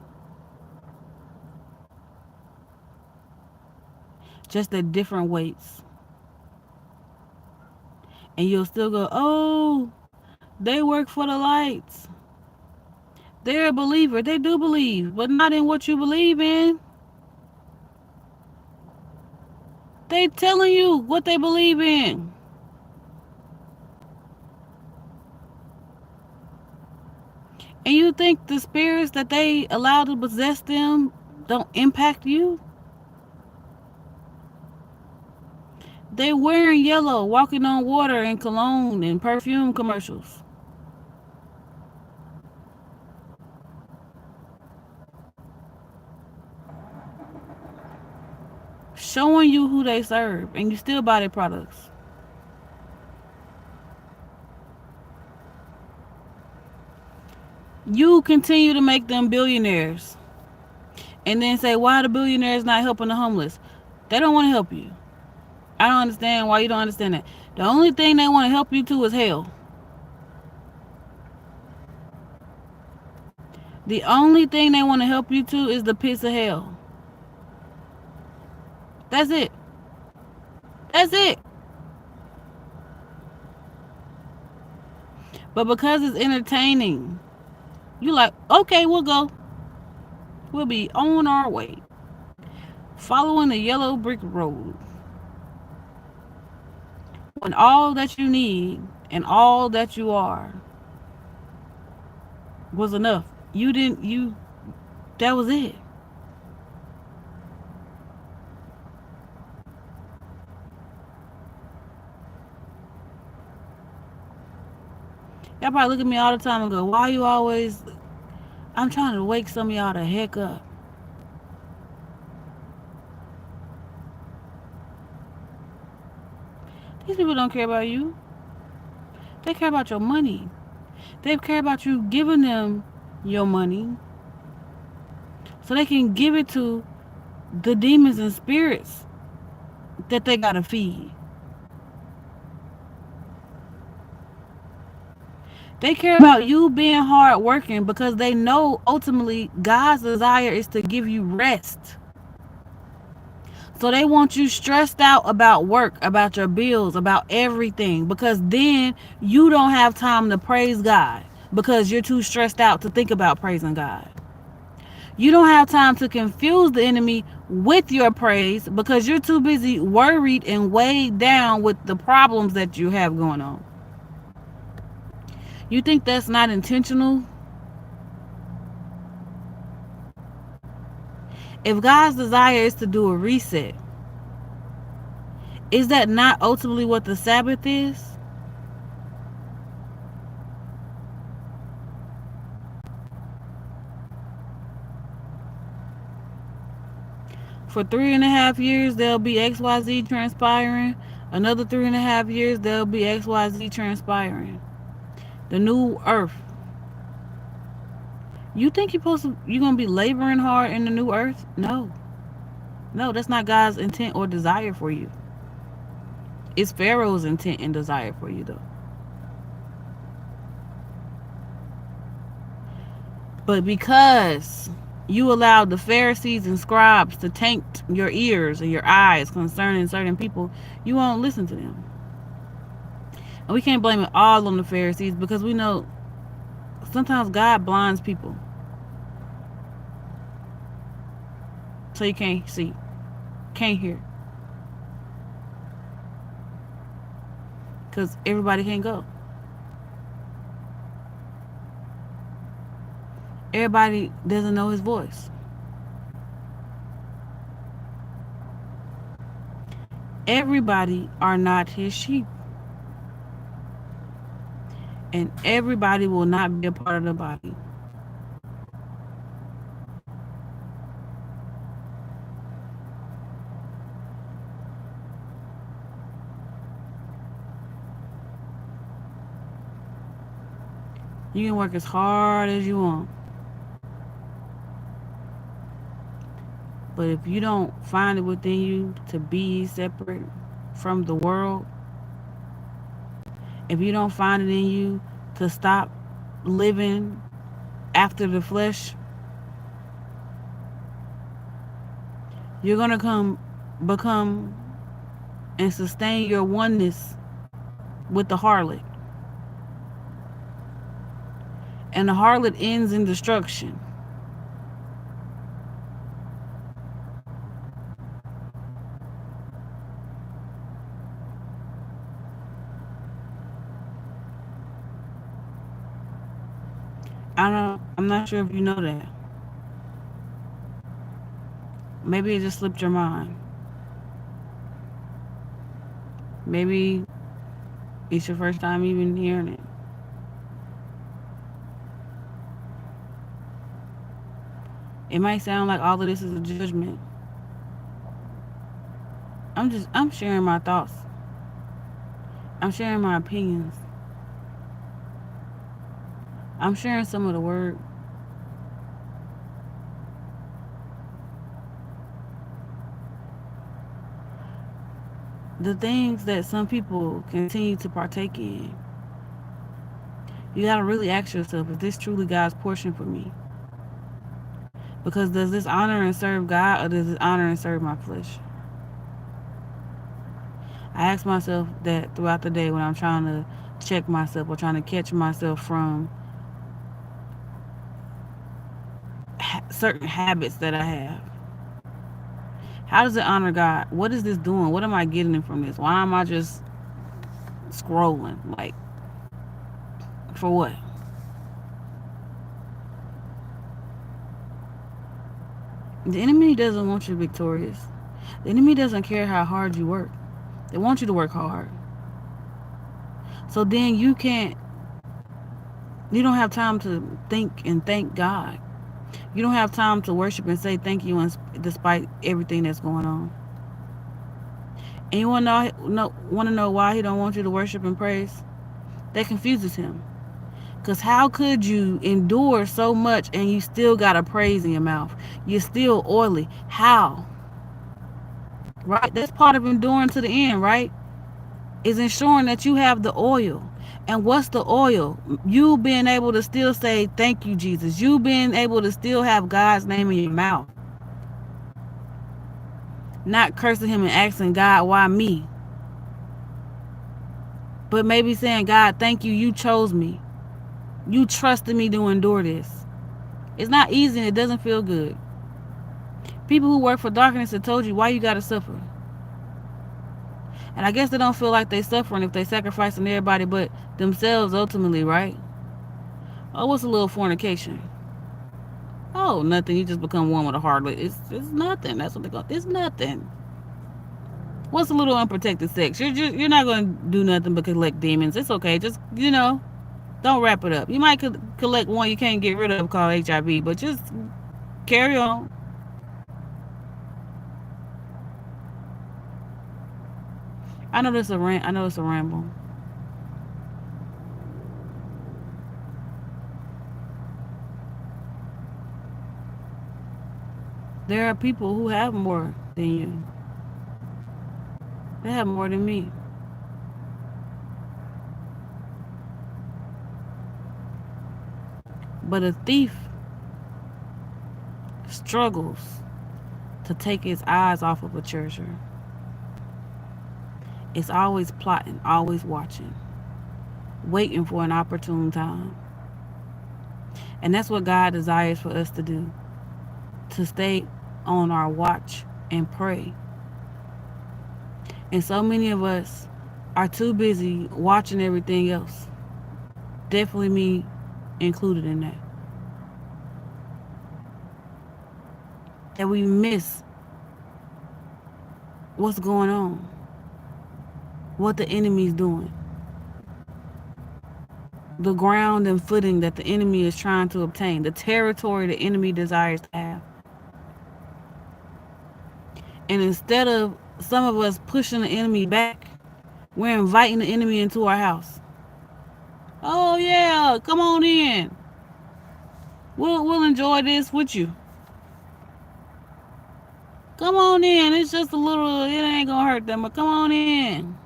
just at different weights, and you'll still go, oh, they work for the lights. They're a believer. They do believe, but not in what you believe in. They telling you what they believe in. And you think the spirits that they allow to possess them don't impact you? They wearing yellow, walking on water and cologne and perfume commercials. Showing you who they serve, and you still buy their products. You continue to make them billionaires and then say, why are the billionaires not helping the homeless? They don't want to help you. I don't understand why you don't understand that. The only thing they want to help you to is hell. The only thing they want to help you to is the pits of hell. That's it. That's it. But because it's entertaining, you like, okay, we'll go. We'll be on our way. Following the yellow brick road. When all that you need and all that you are was enough. You didn't, you, that was it. Y'all probably look at me all the time and go, why you always, I'm trying to wake some of y'all the heck up. These people don't care about you. They care about your money. They care about you giving them your money so they can give it to the demons and spirits that they gotta feed. They care about you being hard working because they know ultimately God's desire is to give you rest. So they want you stressed out about work, about your bills, about everything because then you don't have time to praise God because you're too stressed out to think about praising God. You don't have time to confuse the enemy with your praise because you're too busy worried and weighed down with the problems that you have going on. You think that's not intentional? If God's desire is to do a reset, is that not ultimately what the Sabbath is? For 3.5 years, there'll be XYZ transpiring. Another 3.5 years, there'll be XYZ transpiring. The new earth. You think you're gonna be laboring hard in the new earth? No. No, that's not God's intent or desire for you. It's Pharaoh's intent and desire for you though. But because you allowed the Pharisees and scribes to taint your ears and your eyes concerning certain people, you won't listen to them. And we can't blame it all on the Pharisees because we know sometimes God blinds people so you can't see, can't hear. Because everybody can't go. Everybody doesn't know his voice. Everybody are not his sheep. And everybody will not be a part of the body. You can work as hard as you want. But if you don't find it within you to be separate from the world, if you don't find it in you to stop living after the flesh, you're going to become and sustain your oneness with the harlot. And the harlot ends in destruction. I'm not sure if you know that. Maybe it just slipped your mind. Maybe it's your first time even hearing it. It might sound like all of this is a judgment. I'm sharing my thoughts. I'm sharing my opinions. I'm sharing some of the word. The things that some people continue to partake in. You gotta really ask yourself, is this truly God's portion for me? Because does this honor and serve God or does this honor and serve my flesh? I ask myself that throughout the day when I'm trying to check myself or trying to catch myself from certain habits that I have. How does it honor God? What is this doing? What am I getting from this? Why am I just scrolling. Like, for what? The enemy doesn't want you victorious. The enemy doesn't care how hard you work. They want you to work hard. So then you don't have time to think and thank God. You don't have time to worship and say thank you despite everything that's going on. And you want to know why he don't want you to worship and praise? That confuses him. Because how could you endure so much and you still got a praise in your mouth? You're still oily. How? Right? That's part of enduring to the end, right? Is ensuring that you have the oil. And what's the oil? You being able to still say, thank you, Jesus. You being able to still have God's name in your mouth. Not cursing him and asking God, why me? But maybe saying, God, thank you. You chose me. You trusted me to endure this. It's not easy and it doesn't feel good. People who work for darkness have told you why you got to suffer. And I guess they don't feel like they suffering if they sacrificing everybody but themselves ultimately, right? Oh, what's a little fornication? Oh, nothing. You just become one with a harlot. It's nothing. That's what they call it. It's nothing. What's a little unprotected sex? You're not going to do nothing but collect demons. It's okay. Just don't wrap it up. You might collect one you can't get rid of called HIV, but just carry on. I know it's a ramble. There are people who have more than you. They have more than me. But a thief struggles to take his eyes off of a treasure. It's always plotting, always watching, waiting for an opportune time. And that's what God desires for us to do, to stay on our watch and pray. And so many of us are too busy watching everything else. Definitely me included in that. That we miss what's going on, what the enemy's doing, the ground and footing that the enemy is trying to obtain, the territory the enemy desires to have. And instead of some of us pushing the enemy back, we're inviting the enemy into our house. Oh yeah, come on in. We'll enjoy this with you. Come on in. It's just a little. It ain't gonna hurt them, but come on in.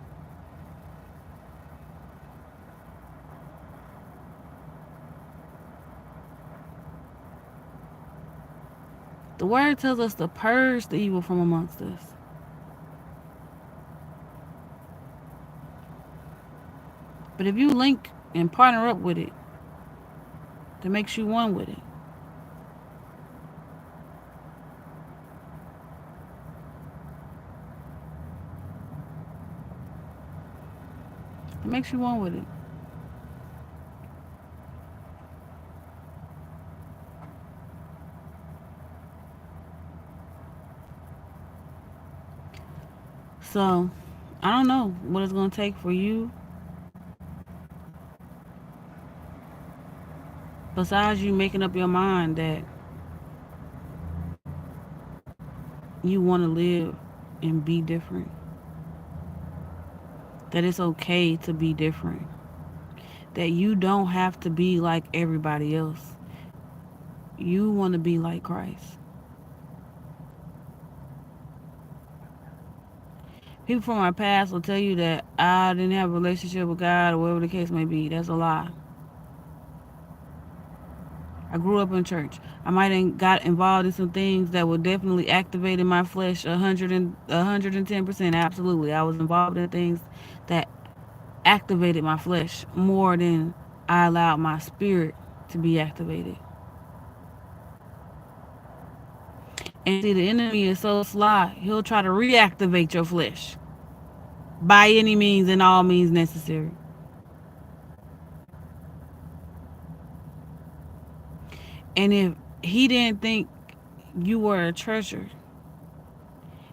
The word tells us to purge the evil from amongst us. But if you link and partner up with it, that makes you one with it. It makes you one with it. So, I don't know what it's going to take for you, besides you making up your mind that you want to live and be different, that it's okay to be different, that you don't have to be like everybody else. You want to be like Christ. People from our past will tell you that I didn't have a relationship with God or whatever the case may be. That's a lie. I grew up in church. I might have got involved in some things that were definitely activating my flesh 110%. Absolutely. I was involved in things that activated my flesh more than I allowed my spirit to be activated. And see, the enemy is so sly, he'll try to reactivate your flesh. by any means and all means necessary. And if he didn't think you were a treasure,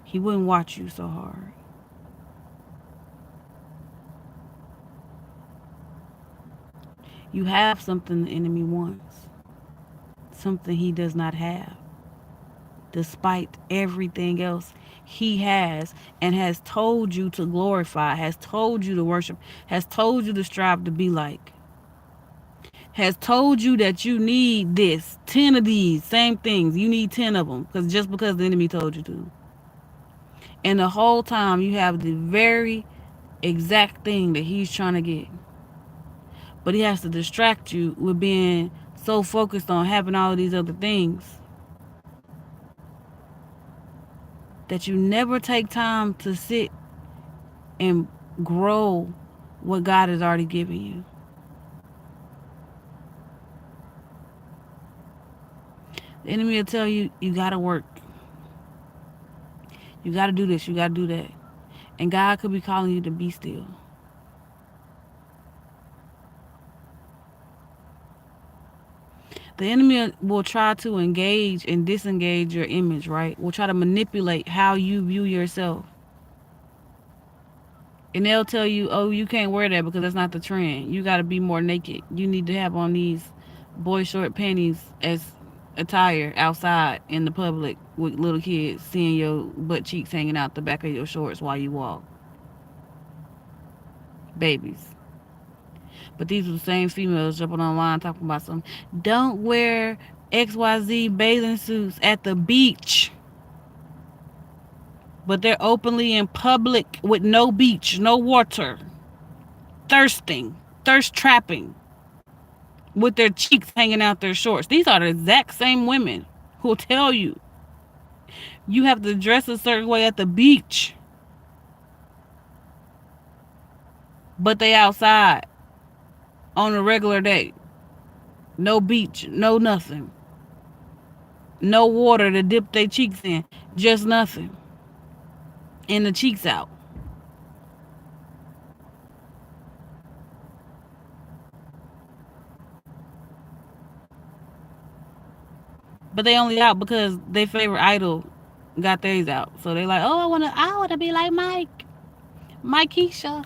he wouldn't watch you so hard. You have something the enemy wants, something he does not have, despite everything else he has and has told you to glorify, has told you to worship, has told you to strive to be like, has told you that you need this, 10 of these same things. You need 10 of them because just because the enemy told you to. And the whole time you have the very exact thing that he's trying to get. But he has to distract you with being so focused on having all of these other things that you never take time to sit and grow what God has already given you. The enemy will tell you, you got to work. You got to do this. You got to do that. And God could be calling you to be still. The enemy will try to engage and disengage your image, right? Will try to manipulate how you view yourself. And they'll tell you, oh, you can't wear that because that's not the trend. You got to be more naked. You need to have on these boy short panties as attire outside in the public with little kids seeing your butt cheeks hanging out the back of your shorts while you walk. Babies. But these are the same females jumping online talking about some, don't wear XYZ bathing suits at the beach. But they're openly in public with no beach, no water, thirsting, thirst trapping, with their cheeks hanging out their shorts. These are the exact same women who'll tell you you have to dress a certain way at the beach, but they outside on a regular day. No beach, no nothing. No water to dip their cheeks in, just nothing. And the cheeks out. But they only out because their favorite idol got theirs out. So they like, oh, I wanna be like Mike Keisha,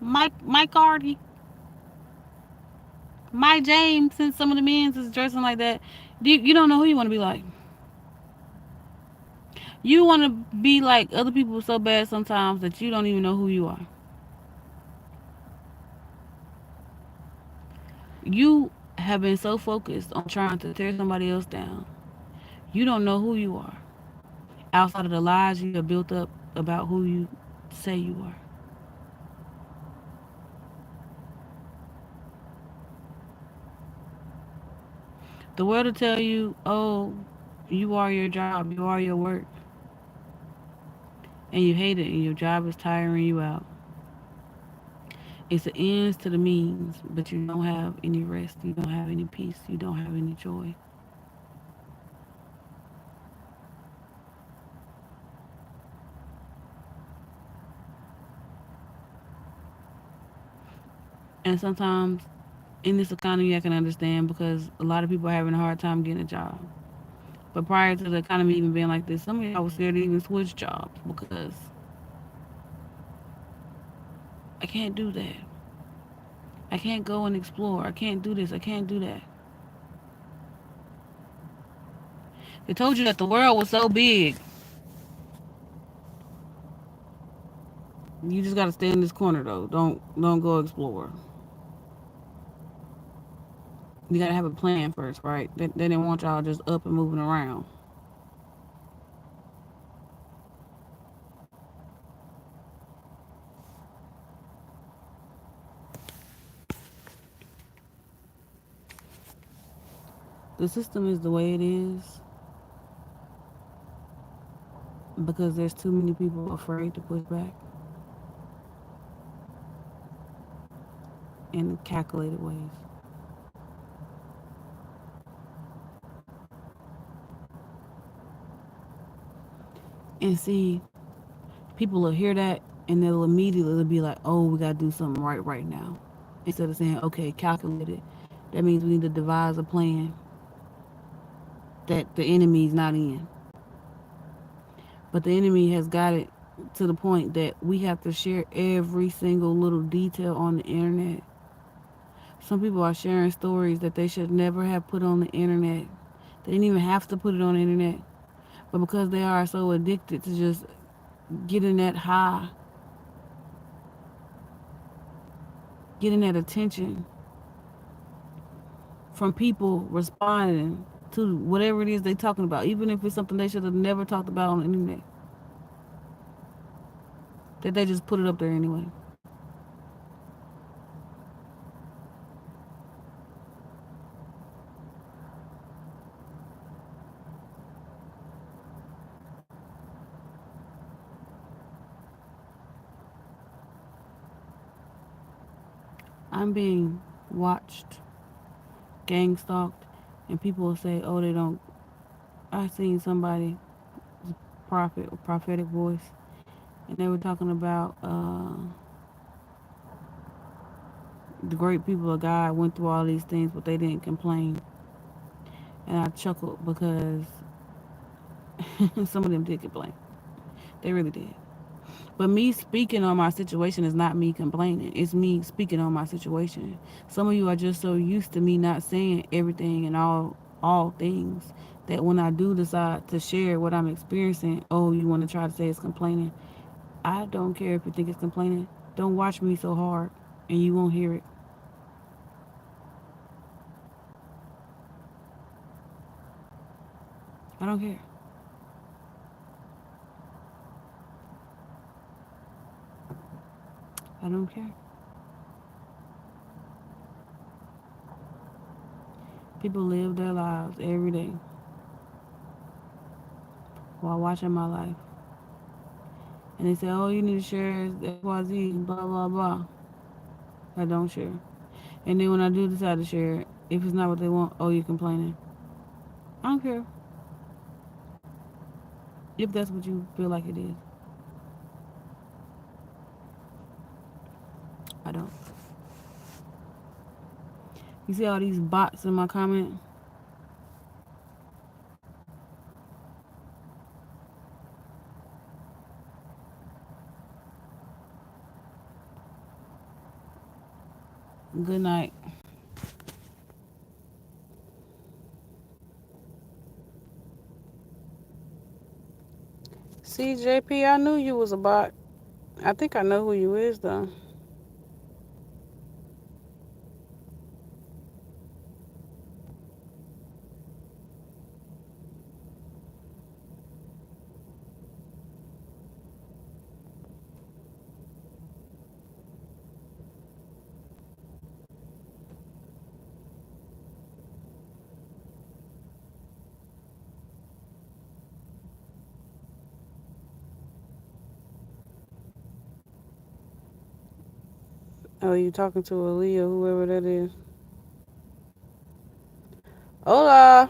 Mike Cardi, Mike James. Since some of the men is dressing like that, you don't know who you want to be like. You want to be like other people so bad sometimes that you don't even know who you are. You have been so focused on trying to tear somebody else down, you don't know who you are outside of the lies you have built up about who you say you are. The world will tell you, oh, you are your job, you are your work, and you hate it, and your job is tiring you out. It's the ends to the means, but you don't have any rest, you don't have any peace, you don't have any joy. And sometimes in this economy, I can understand because a lot of people are having a hard time getting a job. But prior to the economy even being like this, some of y'all was scared to even switch jobs because I can't do that. I can't go and explore. I can't do this. I can't do that. They told you that the world was so big. You just gotta stay in this corner though. Don't go explore. You gotta have a plan first, right? They didn't want y'all just up and moving around. The system is the way it is because there's too many people afraid to push back in calculated ways. And see, people will hear that and they'll immediately be like, "Oh, we gotta do something right now," instead of saying, "Okay, calculate it." That means we need to devise a plan that the enemy's not in. But the enemy has got it to the point that we have to share every single little detail on the internet. Some people are sharing stories that they should never have put on the internet. They didn't even have to put it on the internet. But because they are so addicted to just getting that high, getting that attention from people responding to whatever it is they're talking about, even if it's something they should have never talked about on the internet, that they just put it up there anyway. I'm being watched, gang stalked, and people will say, "Oh, they don't." I seen somebody, prophetic voice, and they were talking about the great people of God went through all these things, but they didn't complain. And I chuckled because some of them did complain. They really did. But me speaking on my situation is not me complaining. It's me speaking on my situation. Some of you are just so used to me not saying everything and all things that when I do decide to share what I'm experiencing, oh, you want to try to say it's complaining. I don't care if you think it's complaining. Don't watch me so hard and you won't hear it. I don't care. I don't care. People live their lives every day while watching my life. And they say, oh, you need to share XYZ, blah, blah, blah. I don't share. And then when I do decide to share, if it's not what they want, oh, you're complaining. I don't care if that's what you feel like it is. I don't. You see all these bots in my comment? Good night. See, JP, I knew you was a bot. I think I know who you is, though. Oh, you talking to Aaliyah, whoever that is. Hola.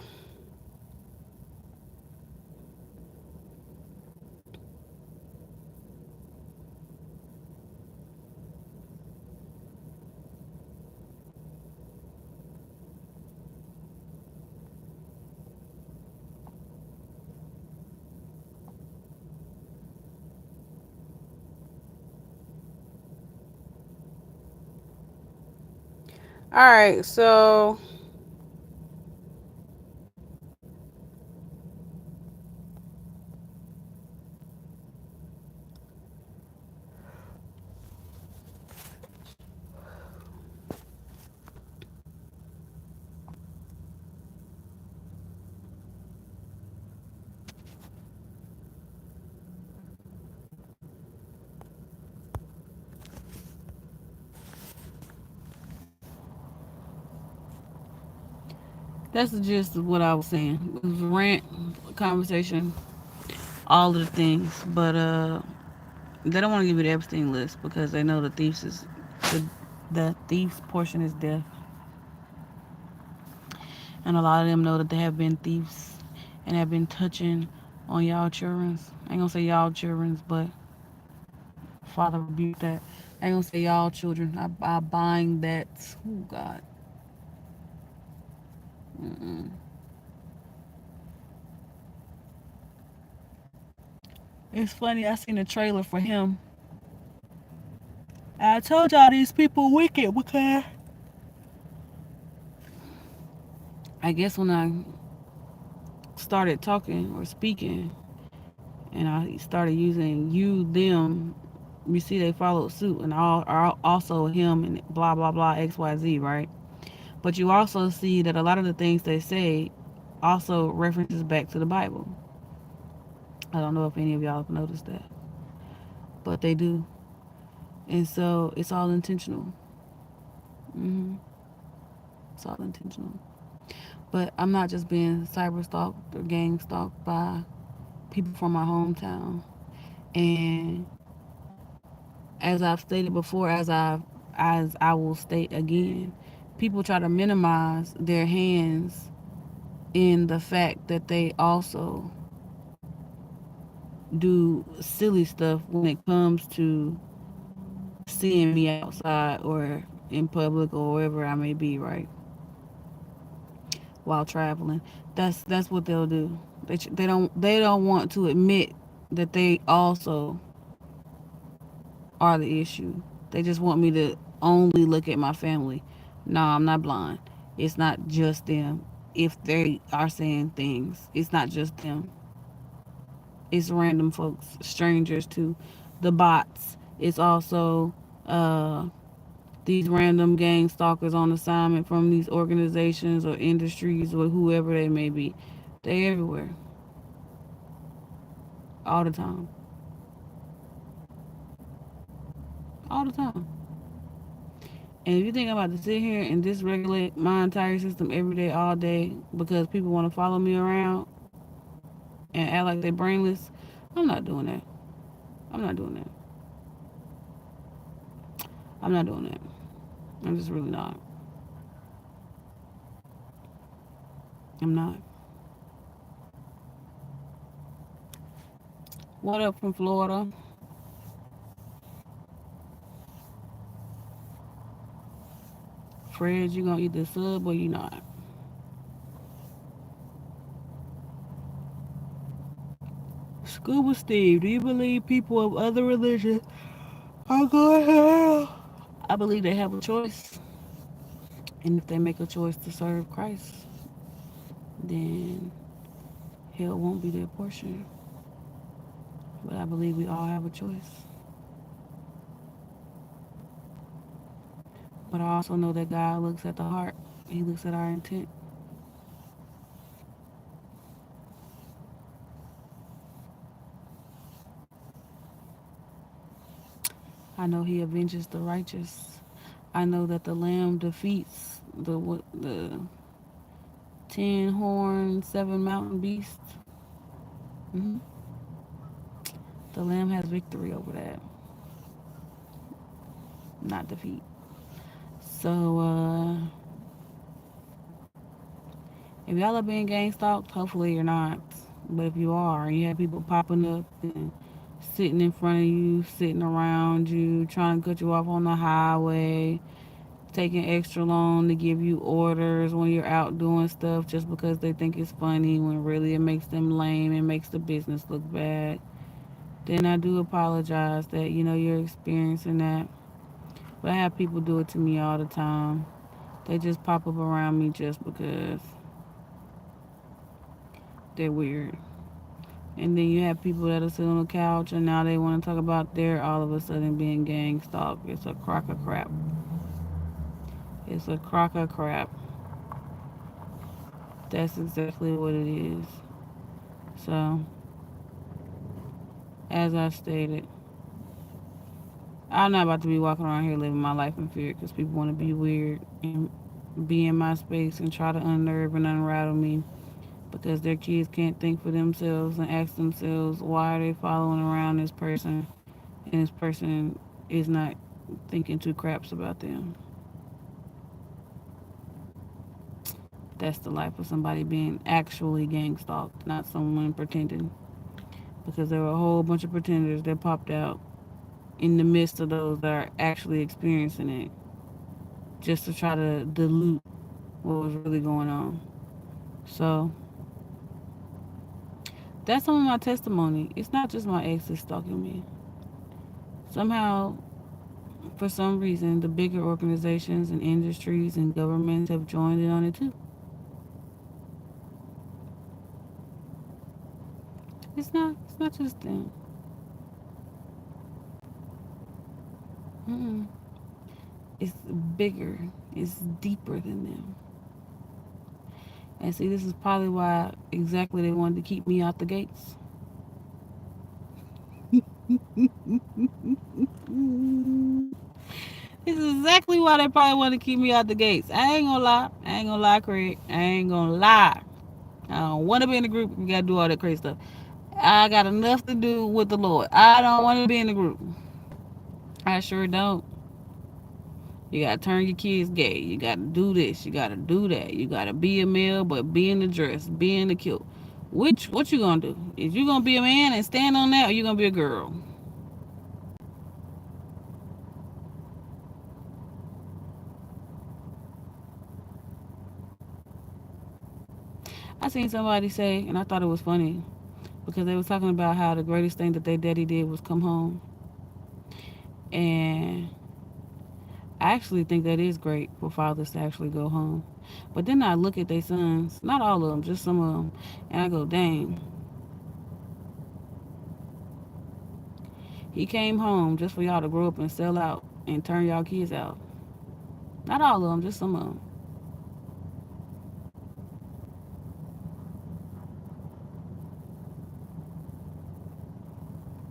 All right, so that's the gist of what I was saying. It was a rant, conversation, all of the things. But they don't want to give you the Epstein list because they know the, the thief's portion is death, and a lot of them know that they have been thieves and have been touching on y'all childrens. I ain't gonna say y'all childrens, but Father, rebuke that. I ain't gonna say y'all children. I bind that. Oh God. Mm-mm. It's funny. I seen a trailer for him. I told y'all these people wicked because I guess when I started talking or speaking and I started using you, them, you see they followed suit and all are also him and blah blah blah XYZ, right? But you also see that a lot of the things they say also references back to the Bible. I don't know if any of y'all have noticed that, but they do. And so it's all intentional. hmm It's all intentional. But I'm not just being cyber stalked or gang stalked by people from my hometown. And as I've stated before, as I will state again, people try to minimize their hands in the fact that they also do silly stuff when it comes to seeing me outside or in public or wherever I may be, right? While traveling. That's what they'll do. They don't want to admit that they also are the issue. They just want me to only look at my family. No, I'm not blind. It's not just them. If they are saying things, it's not just them. It's random folks, strangers to the bots. It's also these random gang stalkers on assignment from these organizations or industries or whoever they may be. They everywhere, all the time, all the time. And if you think I'm about to sit here and dysregulate my entire system every day, all day, because people want to follow me around and act like they're brainless, I'm not doing that. I'm not doing that. I'm not doing that. I'm just really not. I'm not. What up from Florida? Fred, you gonna eat the sub or you not? Scuba Steve, do you believe people of other religions are going to hell? I believe they have a choice. And if they make a choice to serve Christ, then hell won't be their portion. But I believe we all have a choice. But I also know that God looks at the heart. He looks at our intent. I know He avenges the righteous. I know that the Lamb defeats the 10 horn, 7 mountain beast. hmm The Lamb has victory over that, not defeat. So, if y'all are being gang stalked, hopefully you're not. But if you are, and you have people popping up and sitting in front of you, sitting around you, trying to cut you off on the highway, taking extra long to give you orders when you're out doing stuff just because they think it's funny when really it makes them lame and makes the business look bad, then I do apologize that you're experiencing that. But I have people do it to me all the time. They just pop up around me just because they're weird. And then you have people that'll sit on the couch and now they want to talk about their all of a sudden being gang stalked. It's a crock of crap. It's a crock of crap. That's exactly what it is. So, as I stated, I'm not about to be walking around here living my life in fear because people want to be weird and be in my space and try to unnerve and unrattle me because their kids can't think for themselves and ask themselves why are they following around this person and this person is not thinking two craps about them. That's the life of somebody being actually gang stalked, not someone pretending. Because there were a whole bunch of pretenders that popped out in the midst of those that are actually experiencing it, just to try to dilute what was really going on. So that's some of my testimony. It's not just my ex is stalking me. Somehow, for some reason, the bigger organizations and industries and governments have joined in on it too. It's not just them. Mm-mm. It's bigger. It's deeper than them. And see, this is probably why exactly they wanted to keep me out the gates. This is exactly why they probably want to keep me out the gates. I ain't gonna lie. I ain't gonna lie, Craig. I ain't gonna lie. I don't want to be in the group. We gotta do all that crazy stuff. I got enough to do with the Lord. I don't want to be in the group. I sure don't. You gotta turn your kids gay. You gotta do this. You gotta do that. You gotta be a male, but be in the dress, be in the kilt. Which what you gonna do? Is you gonna be a man and stand on that, or you gonna be a girl? I seen somebody say, and I thought it was funny because they was talking about how the greatest thing that their daddy did was come home, and I actually think that is great for fathers to actually go home. But then I look at their sons, not all of them, just some of them, and I go, dang, he came home just for y'all to grow up and sell out and turn y'all kids out. Not all of them, just some of them.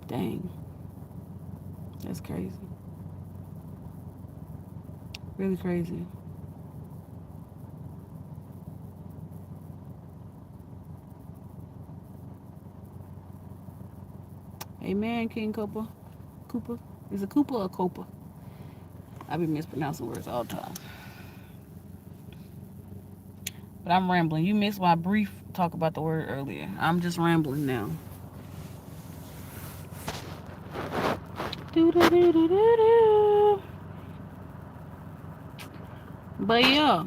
Dang, that's crazy. Really crazy. Amen, King Cooper. Cooper? Is it Cooper or Copa? I be mispronouncing words all the time. But I'm rambling. You missed my brief talk about the word earlier. I'm just rambling now. Do do do do do do. But yeah,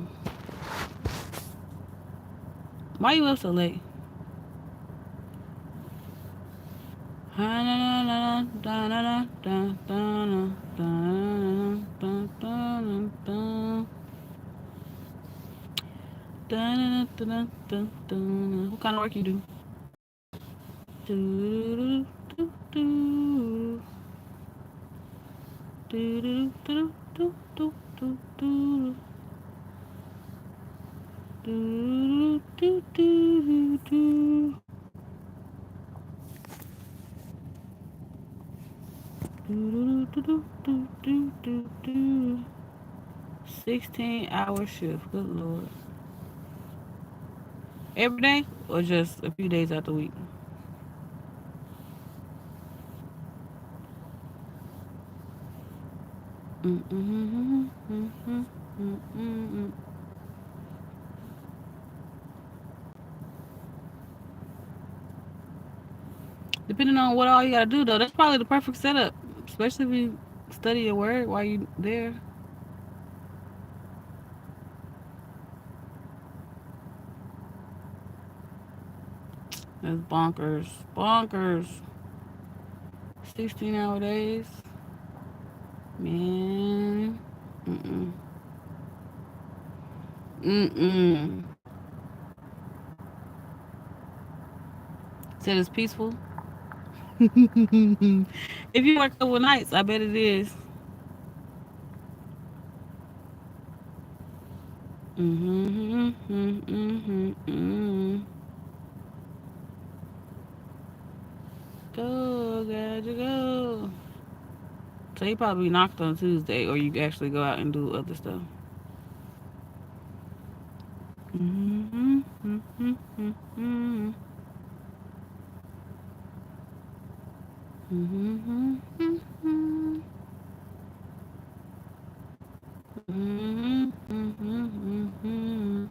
why you up so late? What kind of work you do? Do do do do do do do do do do do do do do. 16-hour shift. Good lord. Every day or just a few days out the week? Depending on what all you gotta do though, that's probably the perfect setup. Especially if you study your word while you there. That's bonkers. Bonkers. 16-hour days. Man. Mm-mm. Mm-mm. Said it's peaceful. If you work overnights, I bet it is. Mm-hmm, mm-hmm, mm-hmm, mm-hmm. Go, gotta go. So you probably knocked on Tuesday, or you actually go out and do other stuff. Mm-hmm, mm-hmm, mm-hmm, mm-hmm, mm-hmm, mm-hmm, mm-hmm, mm-hmm.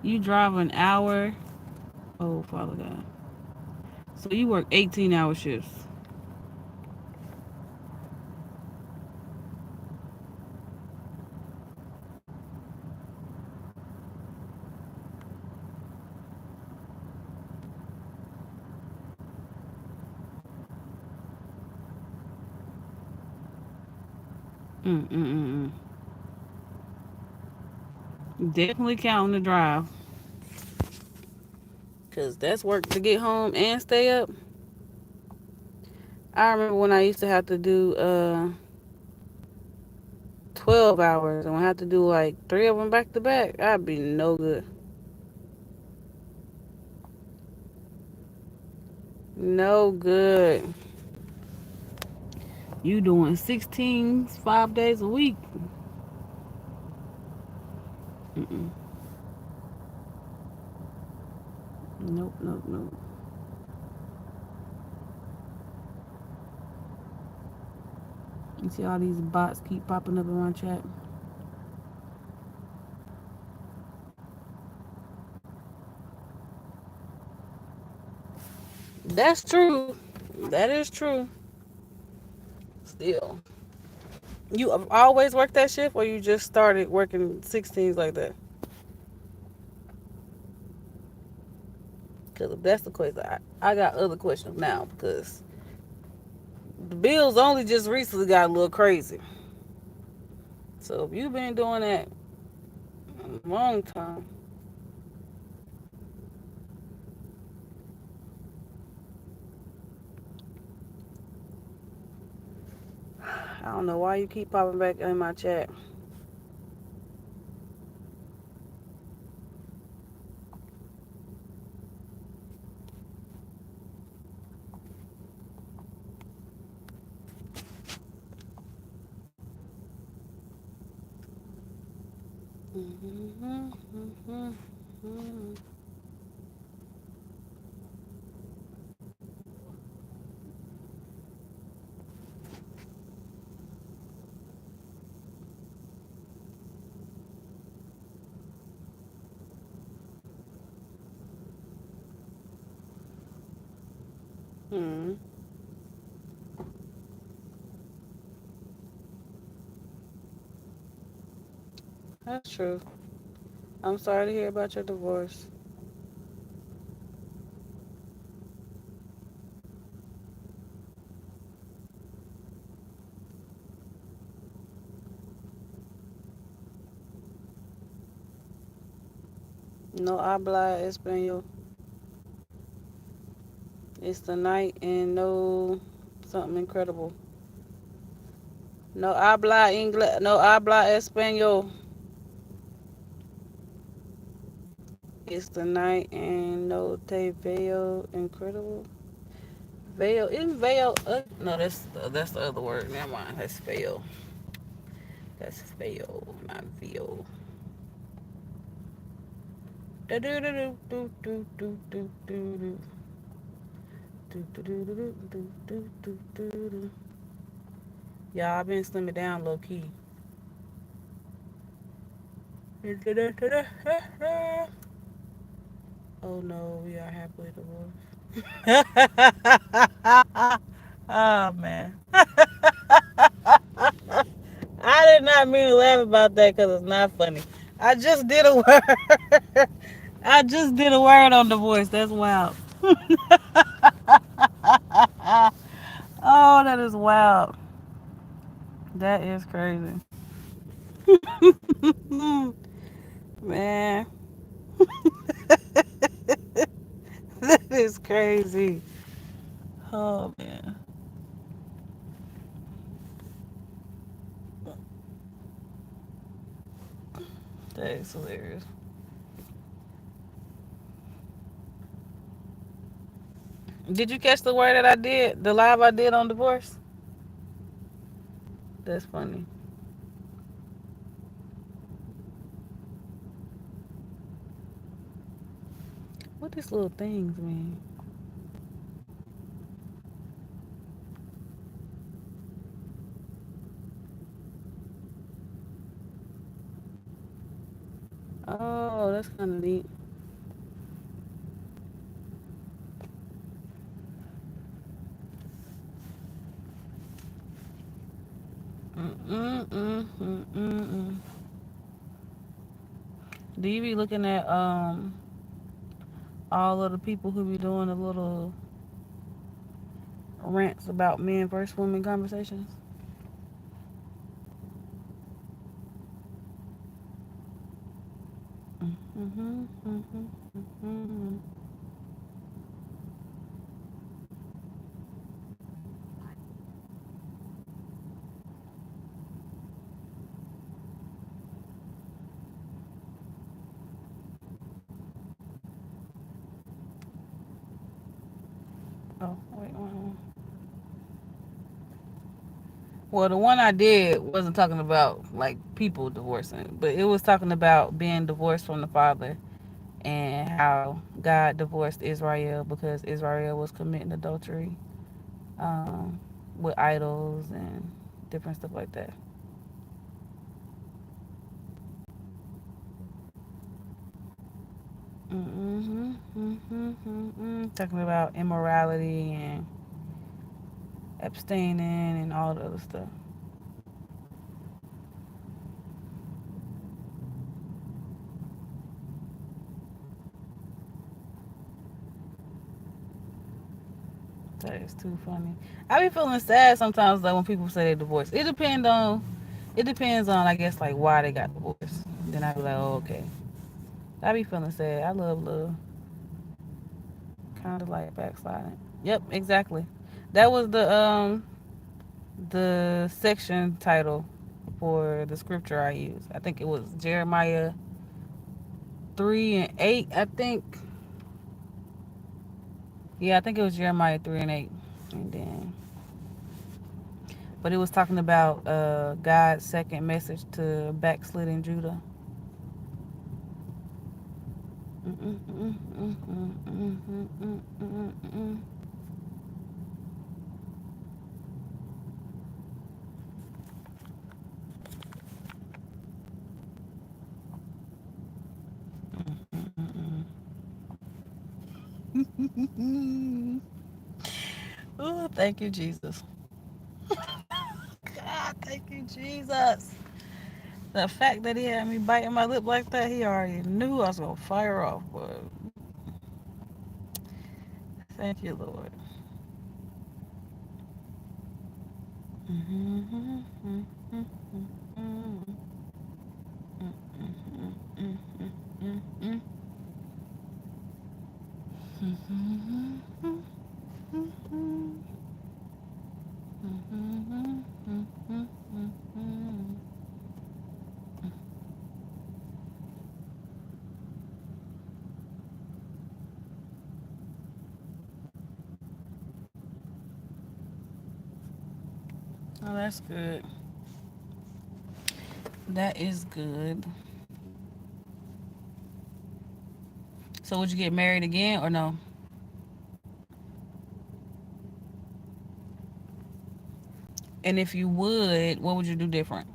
You drive an hour. Oh, Father God. So you work 18-hour shifts. Mm. Definitely counting the drive. Cause that's work to get home and stay up. I remember when I used to have to do 12 hours and I have to do like 3 of them back to back. I'd be no good. No good. You doing 16s 5 days a week? Mm-mm. Nope, nope, nope. You see all these bots keep popping up in my chat. That's true. That is true. Still, you have always worked that shift, or you just started working 16s like that? Because if that's the question, I got other questions now because the bills only just recently got a little crazy. So if you've been doing that a long time, I don't know why you keep popping back in my chat. Mm, that's true. I'm sorry to hear about your divorce. No habla español. It's the night and no something incredible. No habla inglés. No habla español. It's the night and no te veo incredible. Veil isn't veil. No, that's the other word. Never mind. That's fail. That's fail, not veil. Do do do do do do do do do do do do do do do do do. Y'all, I've been slimming down low key. Oh no, we are happily divorced. Oh man. I did not mean to laugh about that because it's not funny. I just did a word. I just did a word on divorce. That's wild. Oh, that is wild. That is crazy. Man, that is crazy. Oh man, that is hilarious. Did you catch the word that I did? The live I did on divorce? That's funny. What these little things mean? Oh, that's kind of neat. Mm mm mm mm. Mm. Do you be looking at all of the people who be doing the little rants about men versus women conversations? Mm-hmm, mm-hmm, mm-hmm. Oh, wait, well, the one I did wasn't talking about like people divorcing, but it was talking about being divorced from the father and how God divorced Israel because Israel was committing adultery um, with idols and different stuff like that. Mm-hmm, mm-hmm, mm-hmm. Talking about immorality and abstaining and all the other stuff. That is too funny. I be feeling sad sometimes though when people say they divorced. It depends on I guess like why they got divorced. Then I be like, oh okay. I be feeling sad. I love love. Kind of like backsliding. Yep, exactly. That was the section title for the scripture I used. I think it was Jeremiah 3 and 8. I think. Yeah, I think it was Jeremiah 3 and 8. And then, but it was talking about God's second message to backslidden Judah. Oh, thank you, Jesus. God, thank you, Jesus. The fact that he had me biting my lip like that, he already knew I was gonna fire off. But thank you, Lord. Oh, that's good. That is good. So, would you get married again or no? And if you would, what would you do different?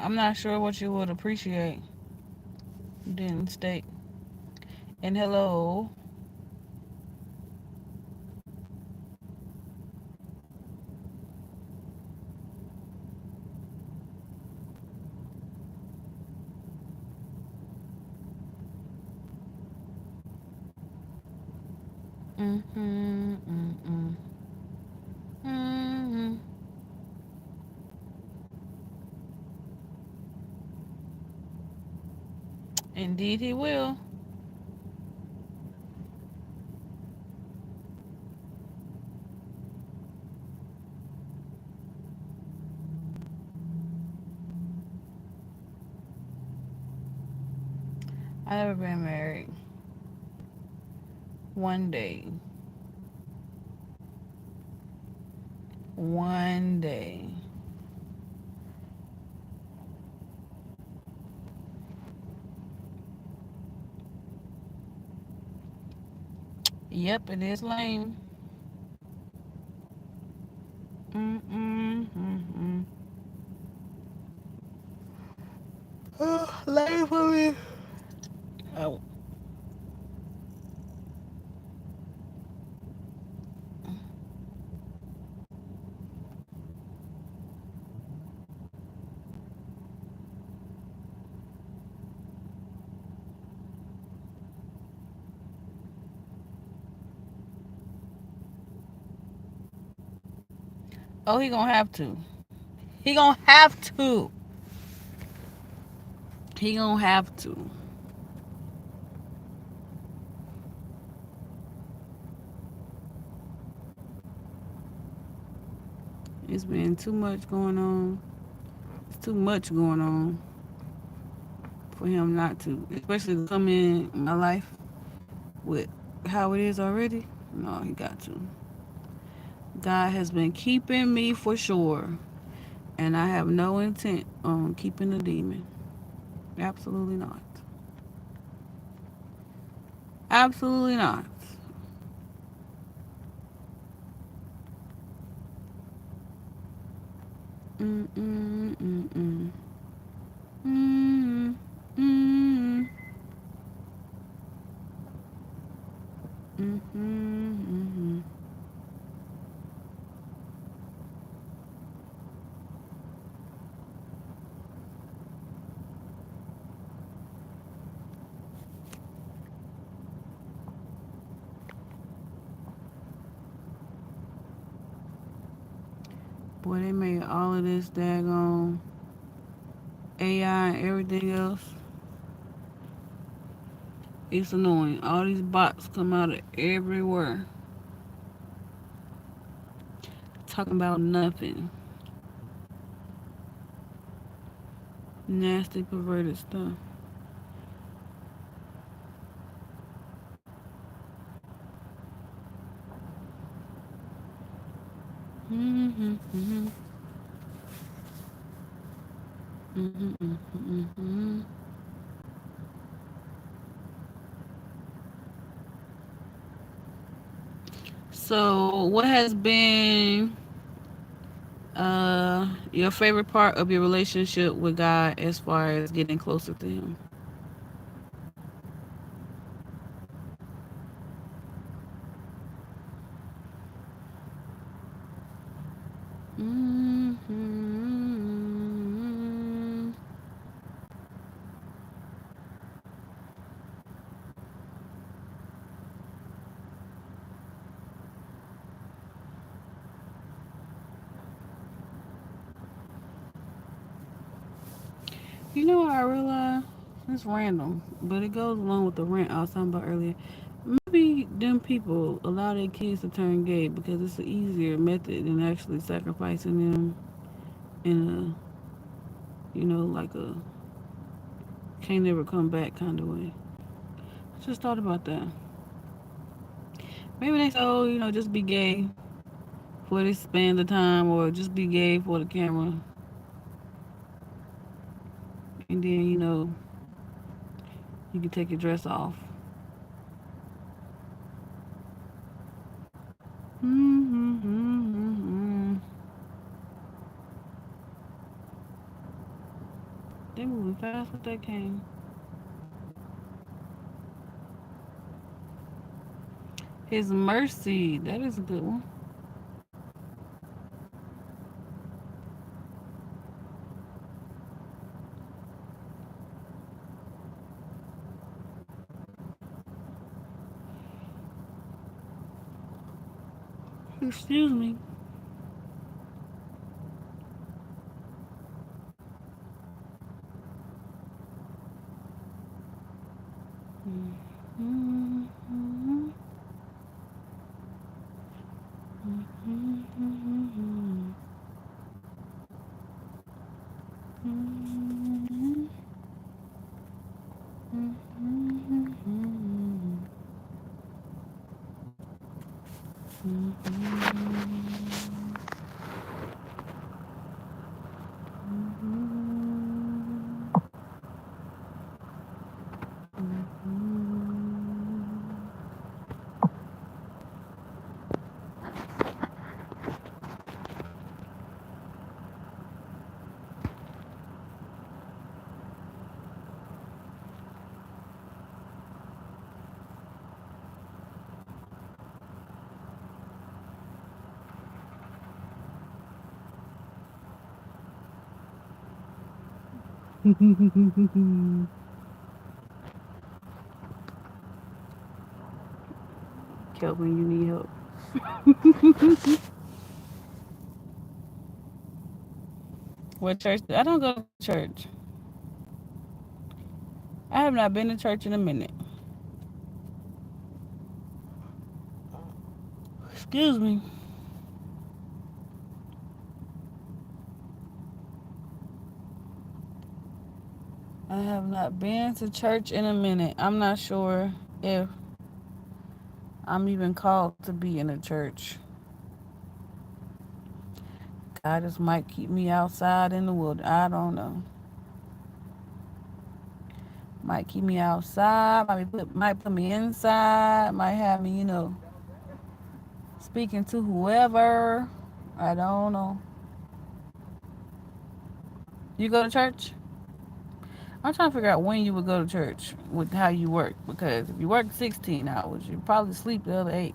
I'm not sure what you would appreciate. You didn't state. And hello. Mm-hmm, mm-mm, mm-hmm. Indeed, he will. I never been married. One day. One day. Yep, it is lame. Mm-mm. Lame for me. Oh, oh, he gonna have to. He gonna have to. He gonna have to. It's been too much going on. It's too much going on for him not to, especially to come in my life with how it is already. No, he got to. God has been keeping me for sure, and I have no intent on keeping the demon. Absolutely not. Absolutely not. Mm mm mm mm. Mm mm mm mm. Boy, they made all of this daggone AI and everything else. It's annoying. All these bots come out of everywhere talking about nothing. Nasty, perverted stuff. Mm-hmm, mm-hmm, mm-hmm, mm-hmm, mm-hmm. So, what has been your favorite part of your relationship with God as far as getting closer to Him? Mm-hmm. You know what I realized? It's random, but it goes along with the rant I was talking about earlier. Maybe them people allow their kids to turn gay because it's an easier method than actually sacrificing them in a, like a can't never come back kind of way. Just thought about that. Maybe they say, oh, just be gay for this span of time, or just be gay for the camera, and then you can take your dress off. Mm-hmm. They moving fast with that cane. His mercy, that is a good one. Excuse me. Mm-hmm. Mm-hmm. Kelvin, you need help. What church? I don't go to church. I have not been to church in a minute. Excuse me. I have not been to church in a minute. I'm not sure if I'm even called to be in a church. God just might keep me outside in the wood. I don't know. Might keep me outside. Might put me inside. Might have me, speaking to whoever. I don't know. You go to church? I'm trying to figure out when you would go to church with how you work. Because if you work 16 hours, you probably sleep the other 8.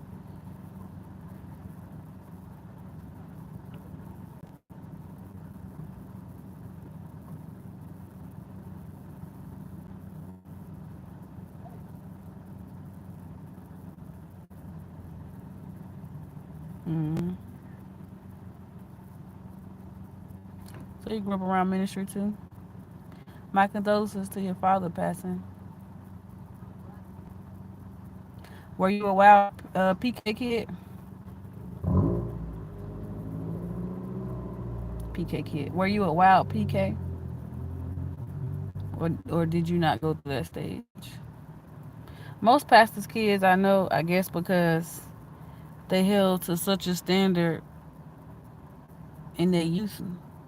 Mm-hmm. So you grew up around ministry too? My condolences to your father passing. Were you a wild PK kid? PK kid. Were you a wild PK? Or did you not go through that stage? Most pastors' kids I know, I guess because they held to such a standard in their youth.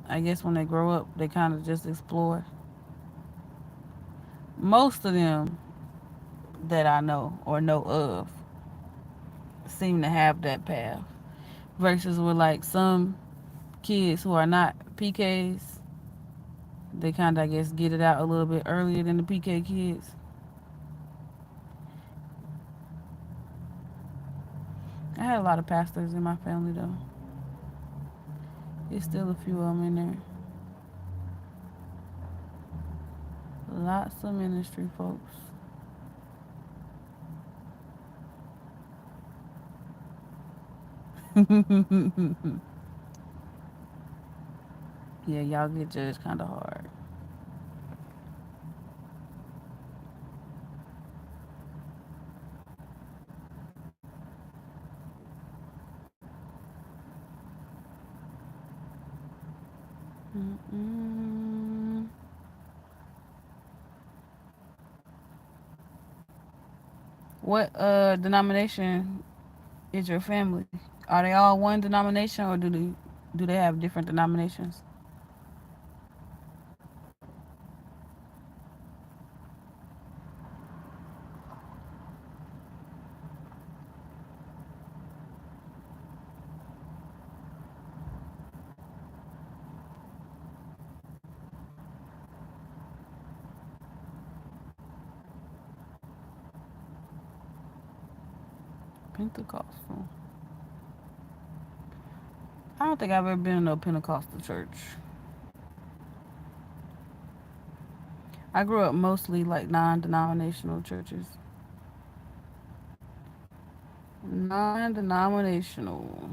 I guess when they grow up, they kind of just explore. Most of them that I know or know of seem to have that path. Versus with like some kids who are not PKs, they kind of, I guess, get it out a little bit earlier than the PK kids. I had a lot of pastors in my family though. There's still a few of them in there. Lots of ministry folks. Yeah, y'all get judged kind of hard. Mm-mm. What denomination is your family? Are they all one denomination, or do they have different denominations? Pentecostal. I don't think I've ever been in a Pentecostal church. I grew up mostly like non-denominational churches. Non-denominational.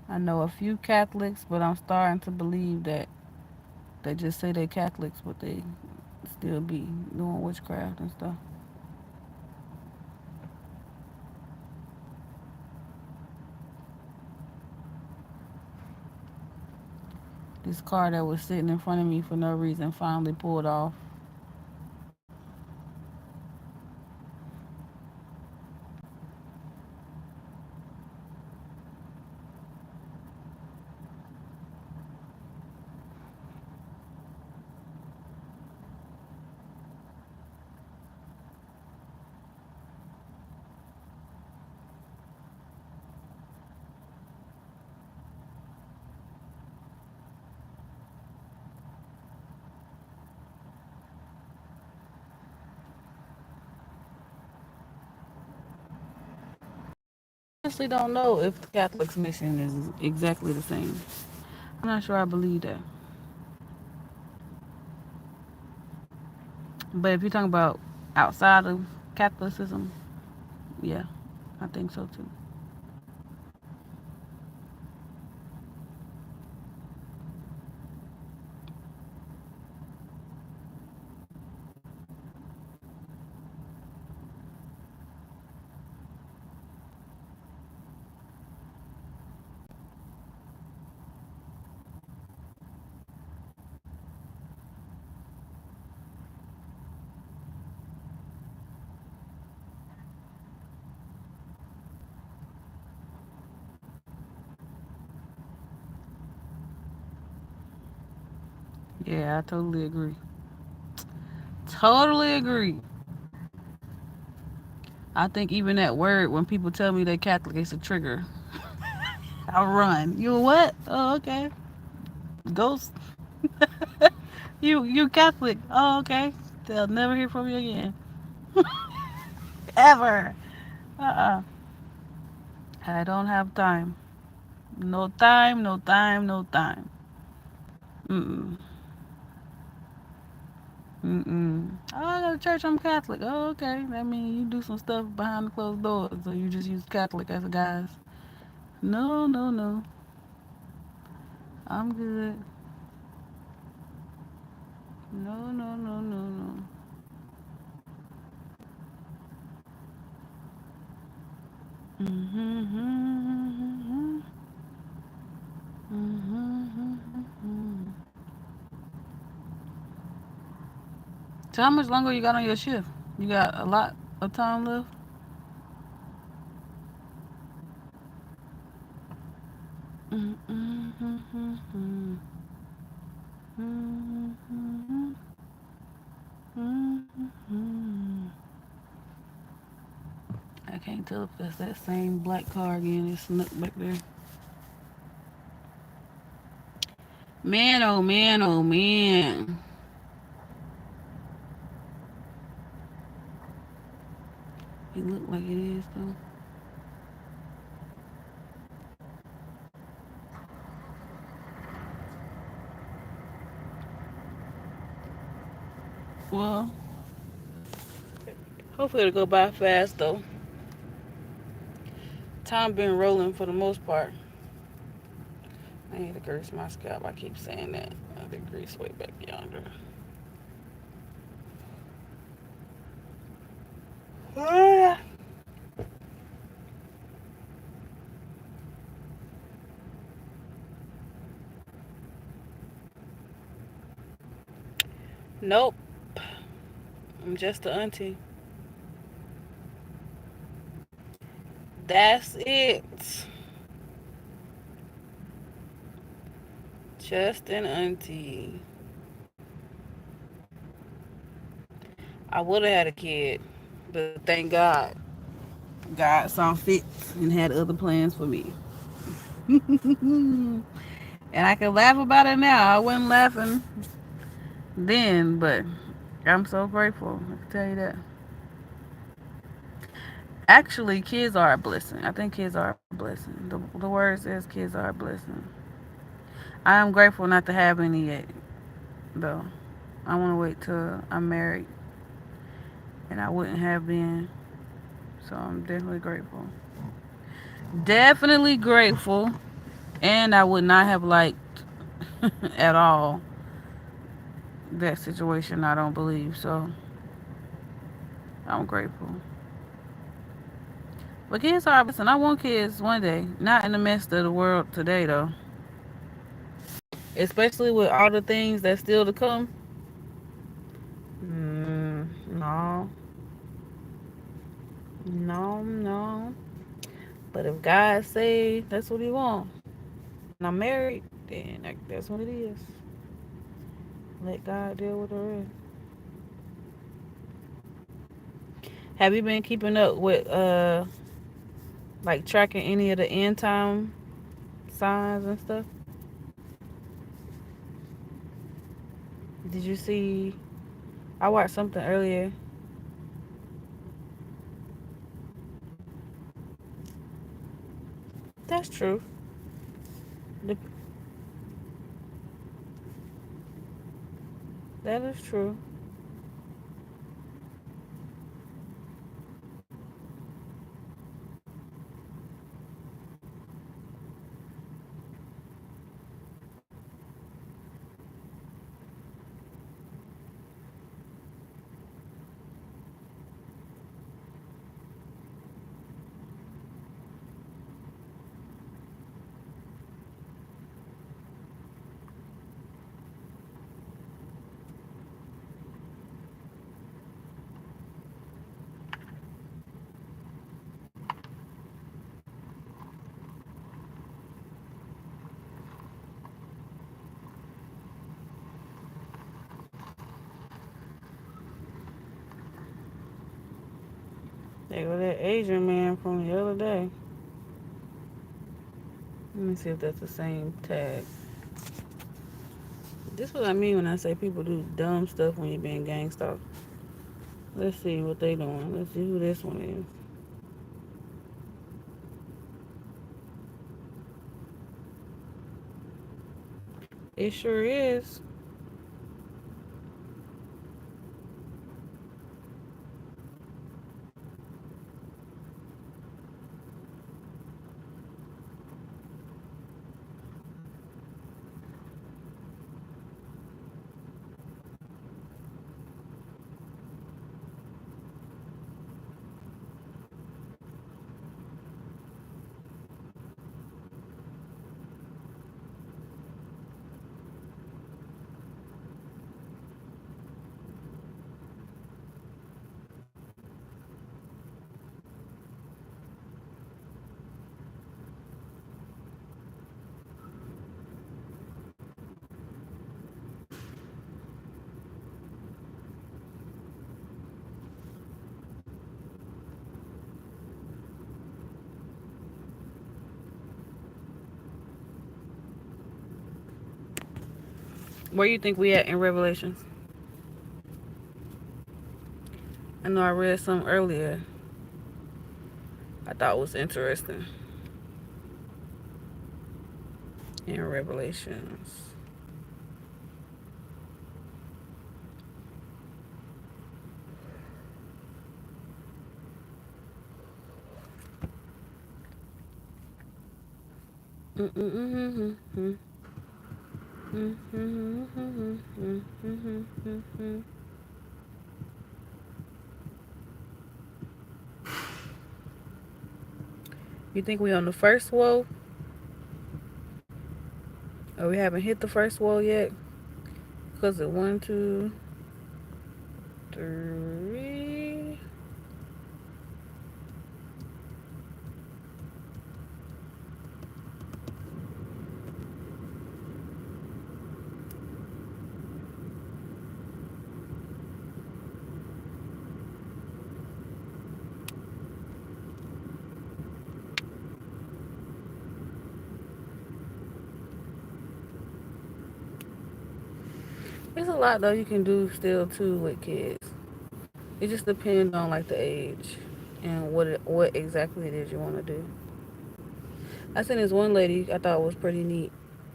I know a few Catholics, but I'm starting to believe that they just say they're Catholics, but they still be doing witchcraft and stuff. This car that was sitting in front of me for no reason finally pulled off. Honestly, don't know if the Catholic's mission is exactly the same. I'm not sure I believe that. But if you're talking about outside of Catholicism, yeah, I think so too. Yeah, I totally agree. Totally agree. I think even that word, when people tell me they Catholic, it's a trigger. I run. You a what? Oh, okay. Ghost. You Catholic. Oh, okay. They'll never hear from you again. Ever. Uh-uh. I don't have time. No time, no time, no time. Mm-mm. Mm-mm. Oh, I go to church, I'm Catholic. Oh, okay. That means you do some stuff behind the closed doors, so you just use Catholic as a guise. No, no, no. I'm good. No, no, no, no, no. Mm-hmm. Mm-hmm. So how much longer you got on your shift? You got a lot of time left? Mm-hmm. Mm-hmm. Mm-hmm. I can't tell if that's that same black car again. It's snuck back there. Man, oh man, oh man. It look like it is though. Well, hopefully it'll go by fast though. Time been rolling for the most part. I need to grease my scalp. I keep saying that. I have to grease way back yonder. Nope. I'm just the auntie. That's it. Just an auntie. I would have had a kid, but thank God, God saw fit and had other plans for me. And I can laugh about it now. I wasn't laughing then, but I'm so grateful. I can tell you that. Actually, kids are a blessing. I think kids are a blessing. The word says kids are a blessing. I am grateful not to have any yet, though. I want to wait till I'm married, and I wouldn't have been. So I'm definitely grateful. Definitely grateful. And I would not have liked at all that situation, I don't believe. So I'm grateful. But kids are a blessing. I want kids one day. Not in the midst of the world today, though. Especially with all the things that's still to come. No, no, no. But if God say that's what He want, and I'm married, then that's what it is. Let God deal with the rest. Have you been keeping up with like tracking any of the end time signs and stuff? Did you see? I watched something earlier. That's true. That is true. There go that Asian man from the other day. Let me see if that's the same tag. This is what I mean when I say people do dumb stuff when you're being gang stalked. Let's see what they doing. Let's see who this one is. It sure is. Where you think we at in Revelations? I know I read some earlier. I thought was interesting in Revelations. You think we on the first woe? Or we haven't hit the first woe yet? Because it one, two, three. There's a lot though you can do still too with kids. It just depends on like the age and what exactly it is you want to do. I seen this one lady I thought was pretty neat.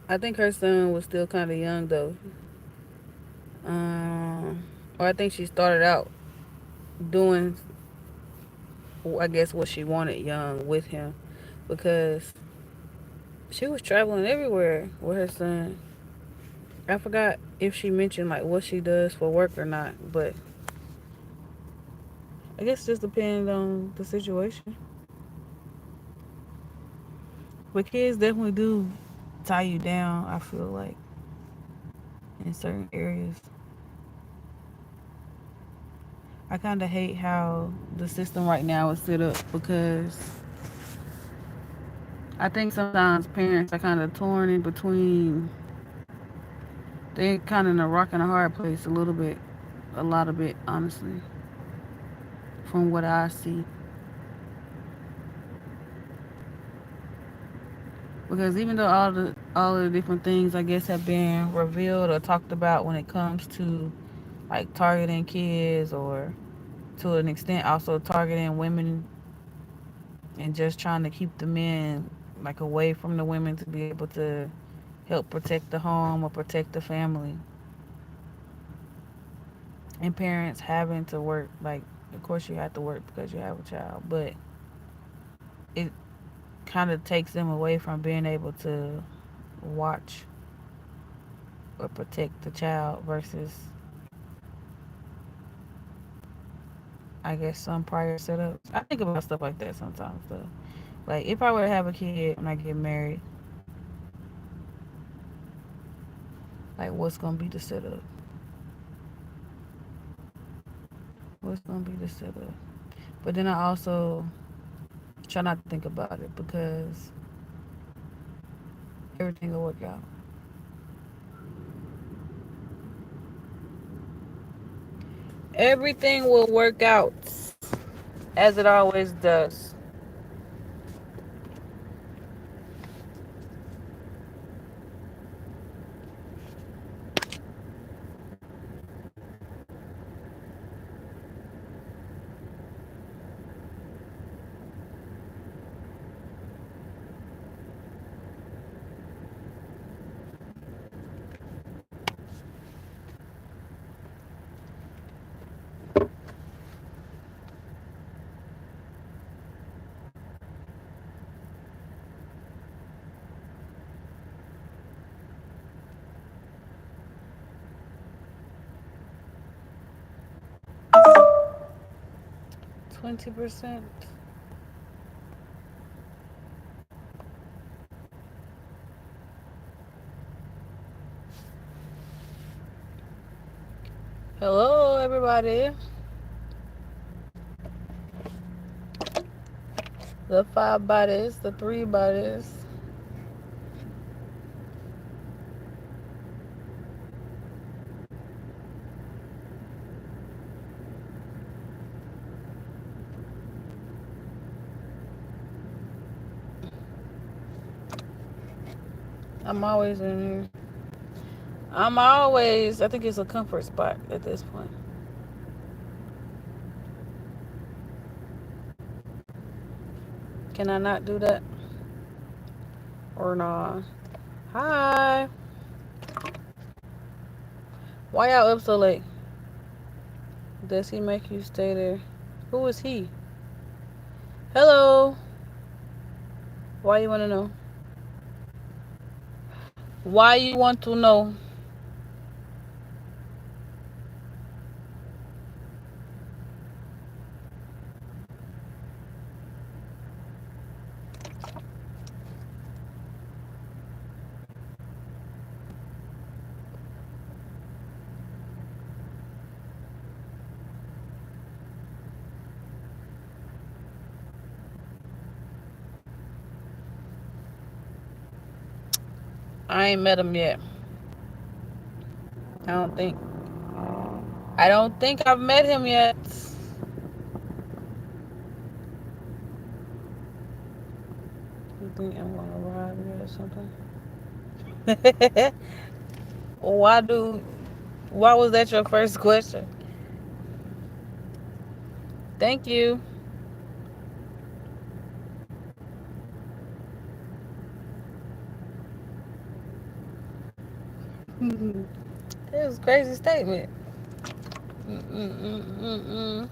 I think her son was still kind of young though. Or I think she started out doing, I guess, what she wanted young with him because she was traveling everywhere with her son. I forgot if she mentioned like what she does for work or not, but I guess it just depends on the situation. But kids definitely do tie you down, I feel like, in certain areas. I kind of hate how the system right now is set up because I think sometimes parents are kind of torn in between. They're kind of in a rock and a hard place a little bit, a lot of it, honestly, from what I see. Because even though all of the different things I guess have been revealed or talked about when it comes to like targeting kids or to an extent also targeting women and just trying to keep the men like away from the women to be able to help protect the home or protect the family. and parents having to work. Like, of course, you have to work because you have a child, but it kind of takes them away from being able to watch or protect the child versus, I guess, some prior setups. I think about stuff like that sometimes, though. Like, if I were to have a kid when I get married, like, what's gonna be the setup? What's gonna be the setup? But then I also try not to think about it because everything will work out. Everything will work out as it always does. 20%. Hello, everybody. The five bodies, the three bodies. I'm always in here. I think it's a comfort spot at this point. Can I not do that? Or nah? Hi. Why y'all up so late? Does he make you stay there? Who is he? Hello. Why you want to know? Why you want to know? I ain't met him yet. I don't think. I don't think I've met him yet. You think I'm gonna arrive here or something? why do? Why was that your first question? Thank you. That was a crazy statement. Mm-mm-mm-mm-mm.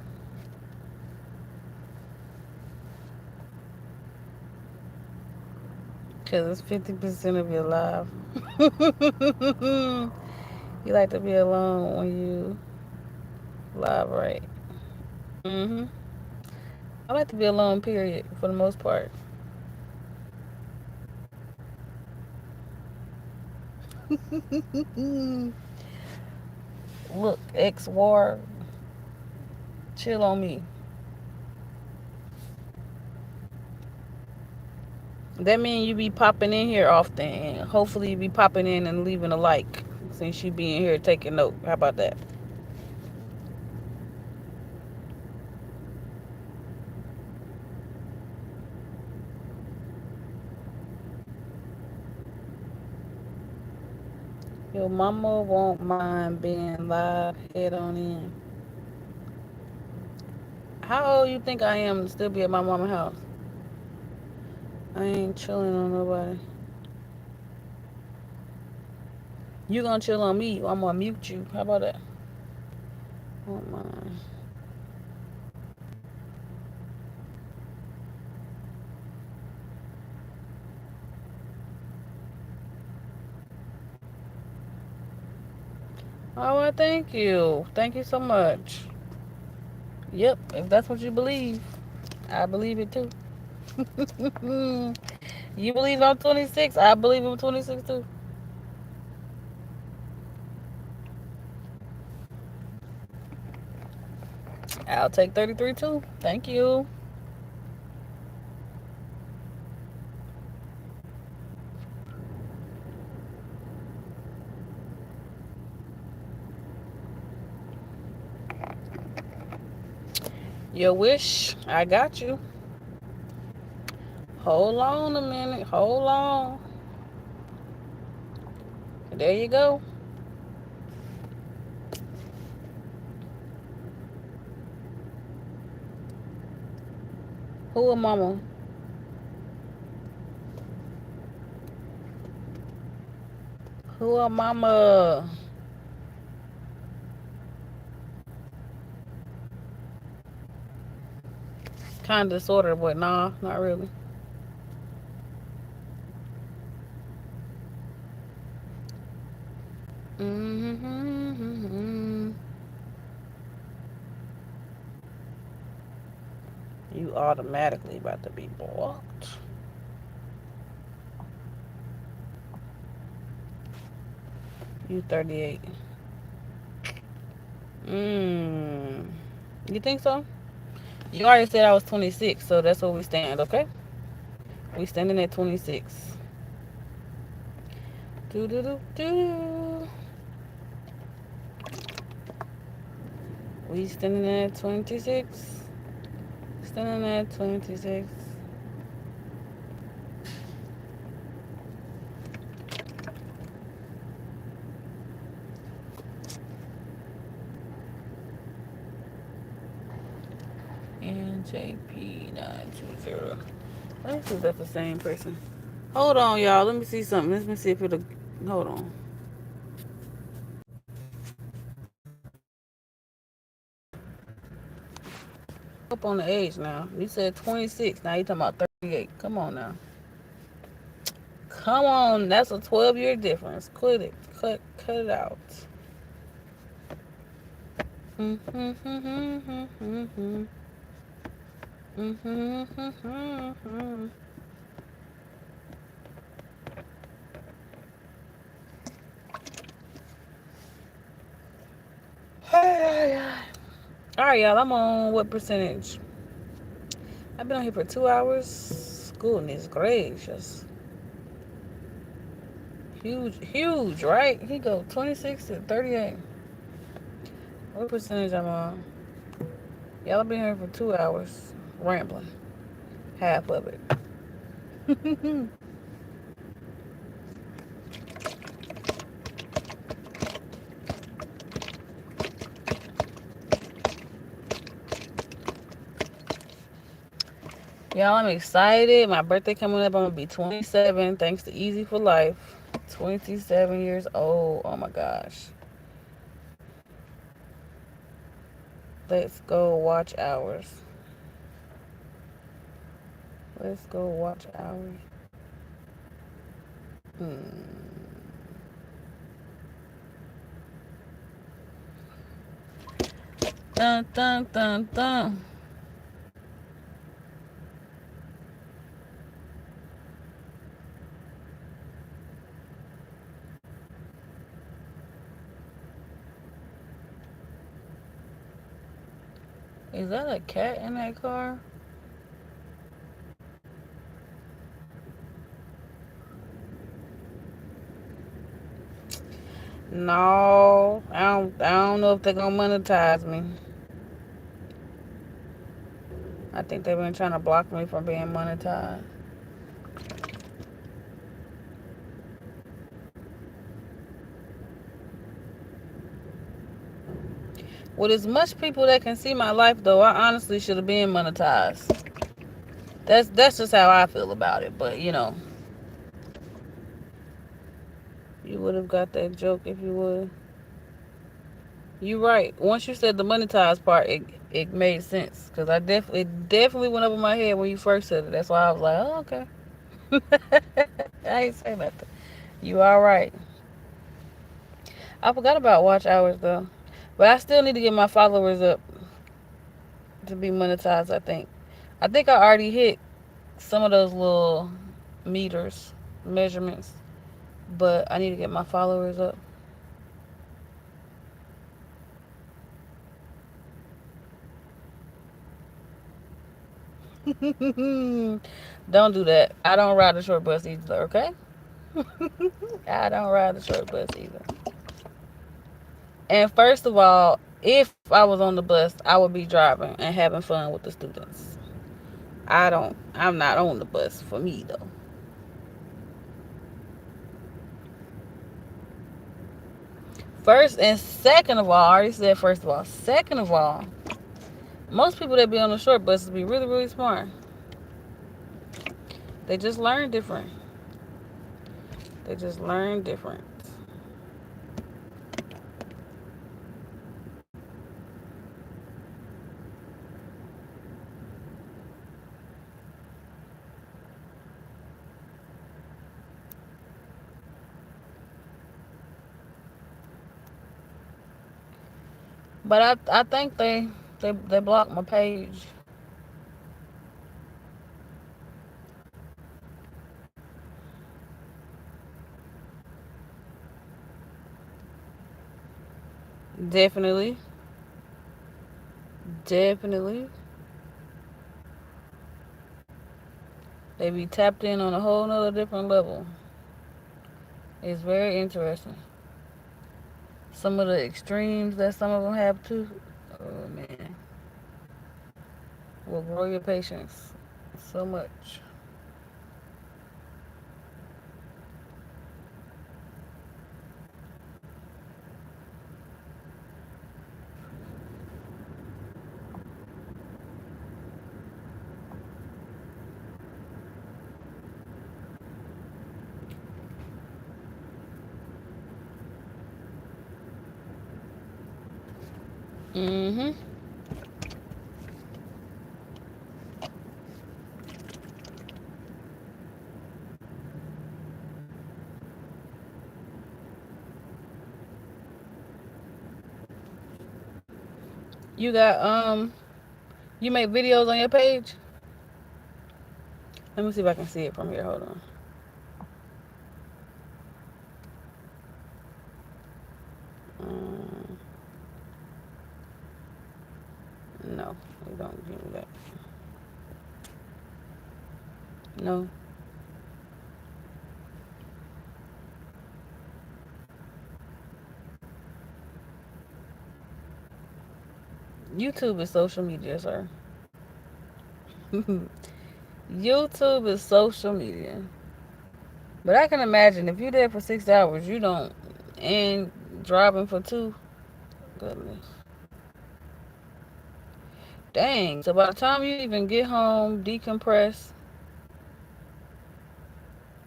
Cause it's 50% of your life. You like to be alone when you live, right? Mm-hmm. I like to be alone, period, for the most part. Look, X War, chill on me. That mean you be popping in here often, and hopefully you be popping in and leaving a like since you be in here taking note. How about that? Your mama won't mind being live head on in. How old you think I am to still be at my mama's house? I ain't chilling on nobody. You gonna chill on me? I'm gonna mute you. How about that? Oh my. Oh, well, thank you. Thank you so much. Yep, if that's what you believe, I believe it too. You believe I'm 26, I believe I'm 26 too. I'll take 33 too. Thank you. Your wish, I got you. Hold on a minute. Hold on. There you go. Who a mama? Who a mama? Kinda, sorta, but nah, not really. Mm-hmm. You automatically about to be blocked. You 38. Mm. You think so? You already said I was 26, so that's where we stand, okay? We standing at 26. Do do do do. We standing at 26. Standing at 26. NJP920. Let me see if that's the same person. Hold on, y'all. Let me see something. Let me see if it'll. Hold on. Up on the age now. You said 26. Now you talking about 38. Come on now. Come on. That's a 12-year difference. Quit it. Cut it out. All right, y'all. I'm on what percentage? I've been on here for 2 hours. Goodness gracious. Huge, huge, right? He go 26 to 38. What percentage I'm on? Y'all been here for 2 hours, rambling. Half of it. Y'all, I'm excited. My birthday coming up. I'm gonna be 27. Thanks to Easy for Life. 27 years old. Oh my gosh. Let's go watch hours. Let's go watch hours. Hmm. Dun dun dun dun. Is that a cat in that car? No, I don't know if they're gonna monetize me. I think they've been trying to block me from being monetized. With as much people that can see my life, though, I honestly should have been monetized. That's just how I feel about it. But you would have got that joke if you would. You right. Once you said the monetized part, it made sense because I definitely it definitely went over my head when you first said it. That's why I was like, oh, okay. I ain't say nothing. You all right. I forgot about watch hours though, but I still need to get my followers up to be monetized. I think I already hit some of those little meters measurements, but I need to get my followers up. Don't do that. I don't ride the short bus either. Okay. I don't ride the short bus either. And first of all, if I was on the bus, I would be driving and having fun with the students. I'm not on the bus for me though. First and second of all, I already said first of all. Second of all, most people that be on the short buses be really, really smart. They just learn different. They just learn different. But I think they blocked my page. Definitely. Definitely. They be tapped in on a whole nother different level. It's very interesting. Some of the extremes that some of them have too. Oh man, will grow your patience so much. Mm-hmm. You got you make videos on your page? Let me see if I can see it from here. Hold on. Um, no, you don't give me that. No. YouTube is social media, sir. YouTube is social media. But I can imagine if you're there for 6 hours, you don't, and driving for two. Goodness. Dang. So by the time you even get home, decompress,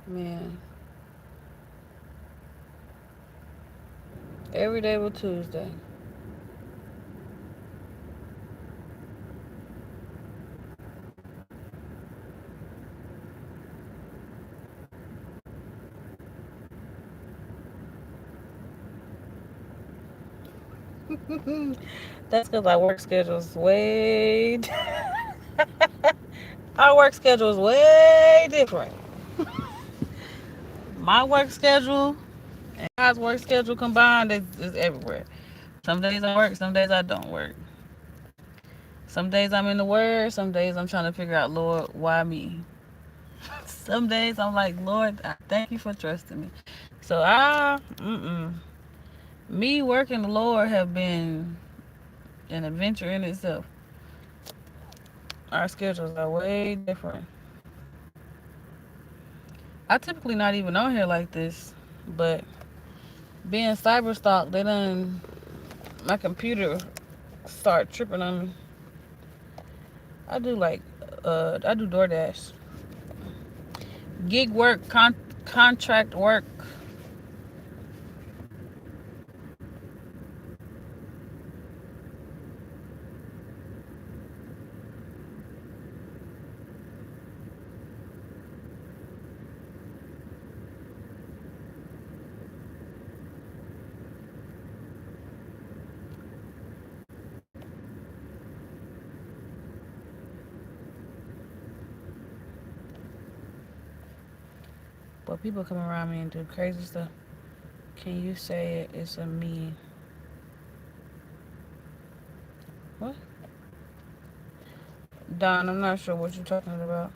man, every day was Tuesday. That's because our work schedule is way. Our work schedule is way different. My work schedule and God's work schedule combined is everywhere. Some days I work, some days I don't work. Some days I'm in the Word, some days I'm trying to figure out, Lord, why me? Some days I'm like, Lord, I thank you for trusting me. So me working the Lord have been an adventure in itself. Our schedules are way different. I typically not even on here like this, but being cyber stalked, they done my computer start tripping on me. I do like I do DoorDash, gig work, contract work. But people come around me and do crazy stuff. Can you say it? It's a me. What? Don, I'm not sure what you're talking about.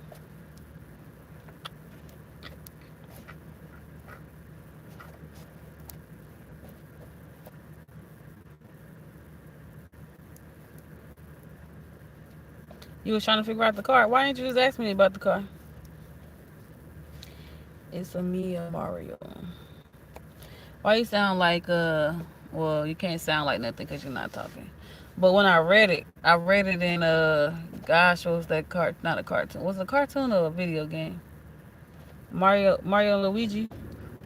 You was trying to figure out the car. Why didn't you just ask me about the car? It's a me, a Mario. Why you sound like well, you can't sound like nothing because you're not talking. But when I read it in gosh, what was that not a cartoon. Was it a cartoon or a video game? Mario and Luigi?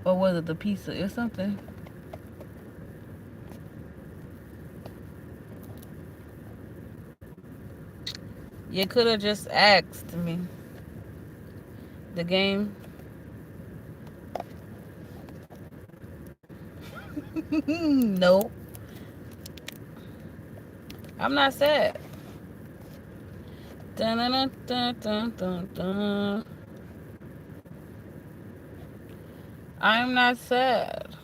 Or was it the pizza or something? You could have just asked me. The game. Nope. I'm not sad. Dun, dun, dun, dun, dun, dun. I'm not sad.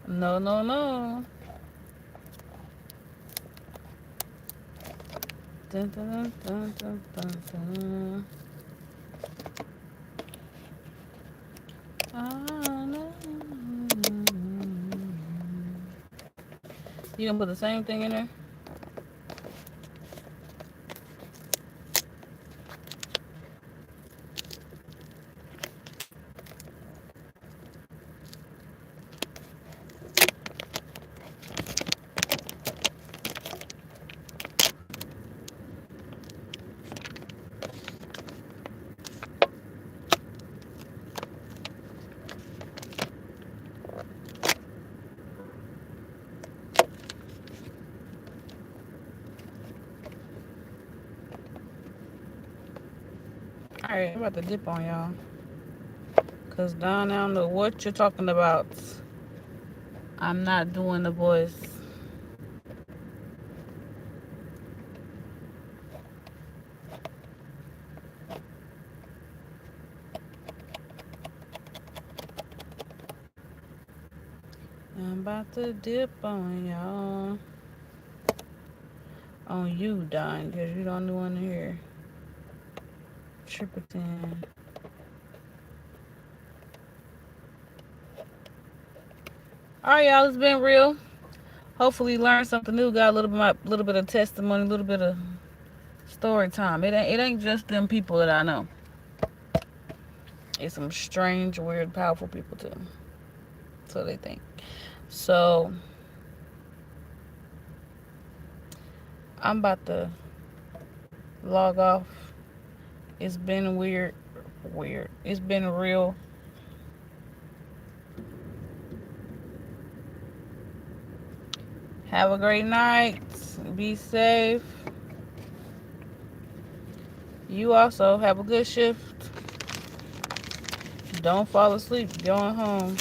No, no, no. Dun, dun, dun, dun, dun, dun. Oh, no. You gonna put the same thing in there? Alright, I'm about to dip on y'all. Cause Don, I don't know what you're talking about. I'm not doing the voice. I'm about to dip on y'all. On you, Don, because you don't want to hear. Tripping. Alright, y'all, it's been real. Hopefully, learn something new. Got a little bit of testimony, a little bit of story time. It ain't just them people that I know. It's some strange, weird, powerful people too. So they think. So I'm about to log off. It's been weird. It's been real. Have a great night. Be safe. You also have a good shift. Don't fall asleep going home.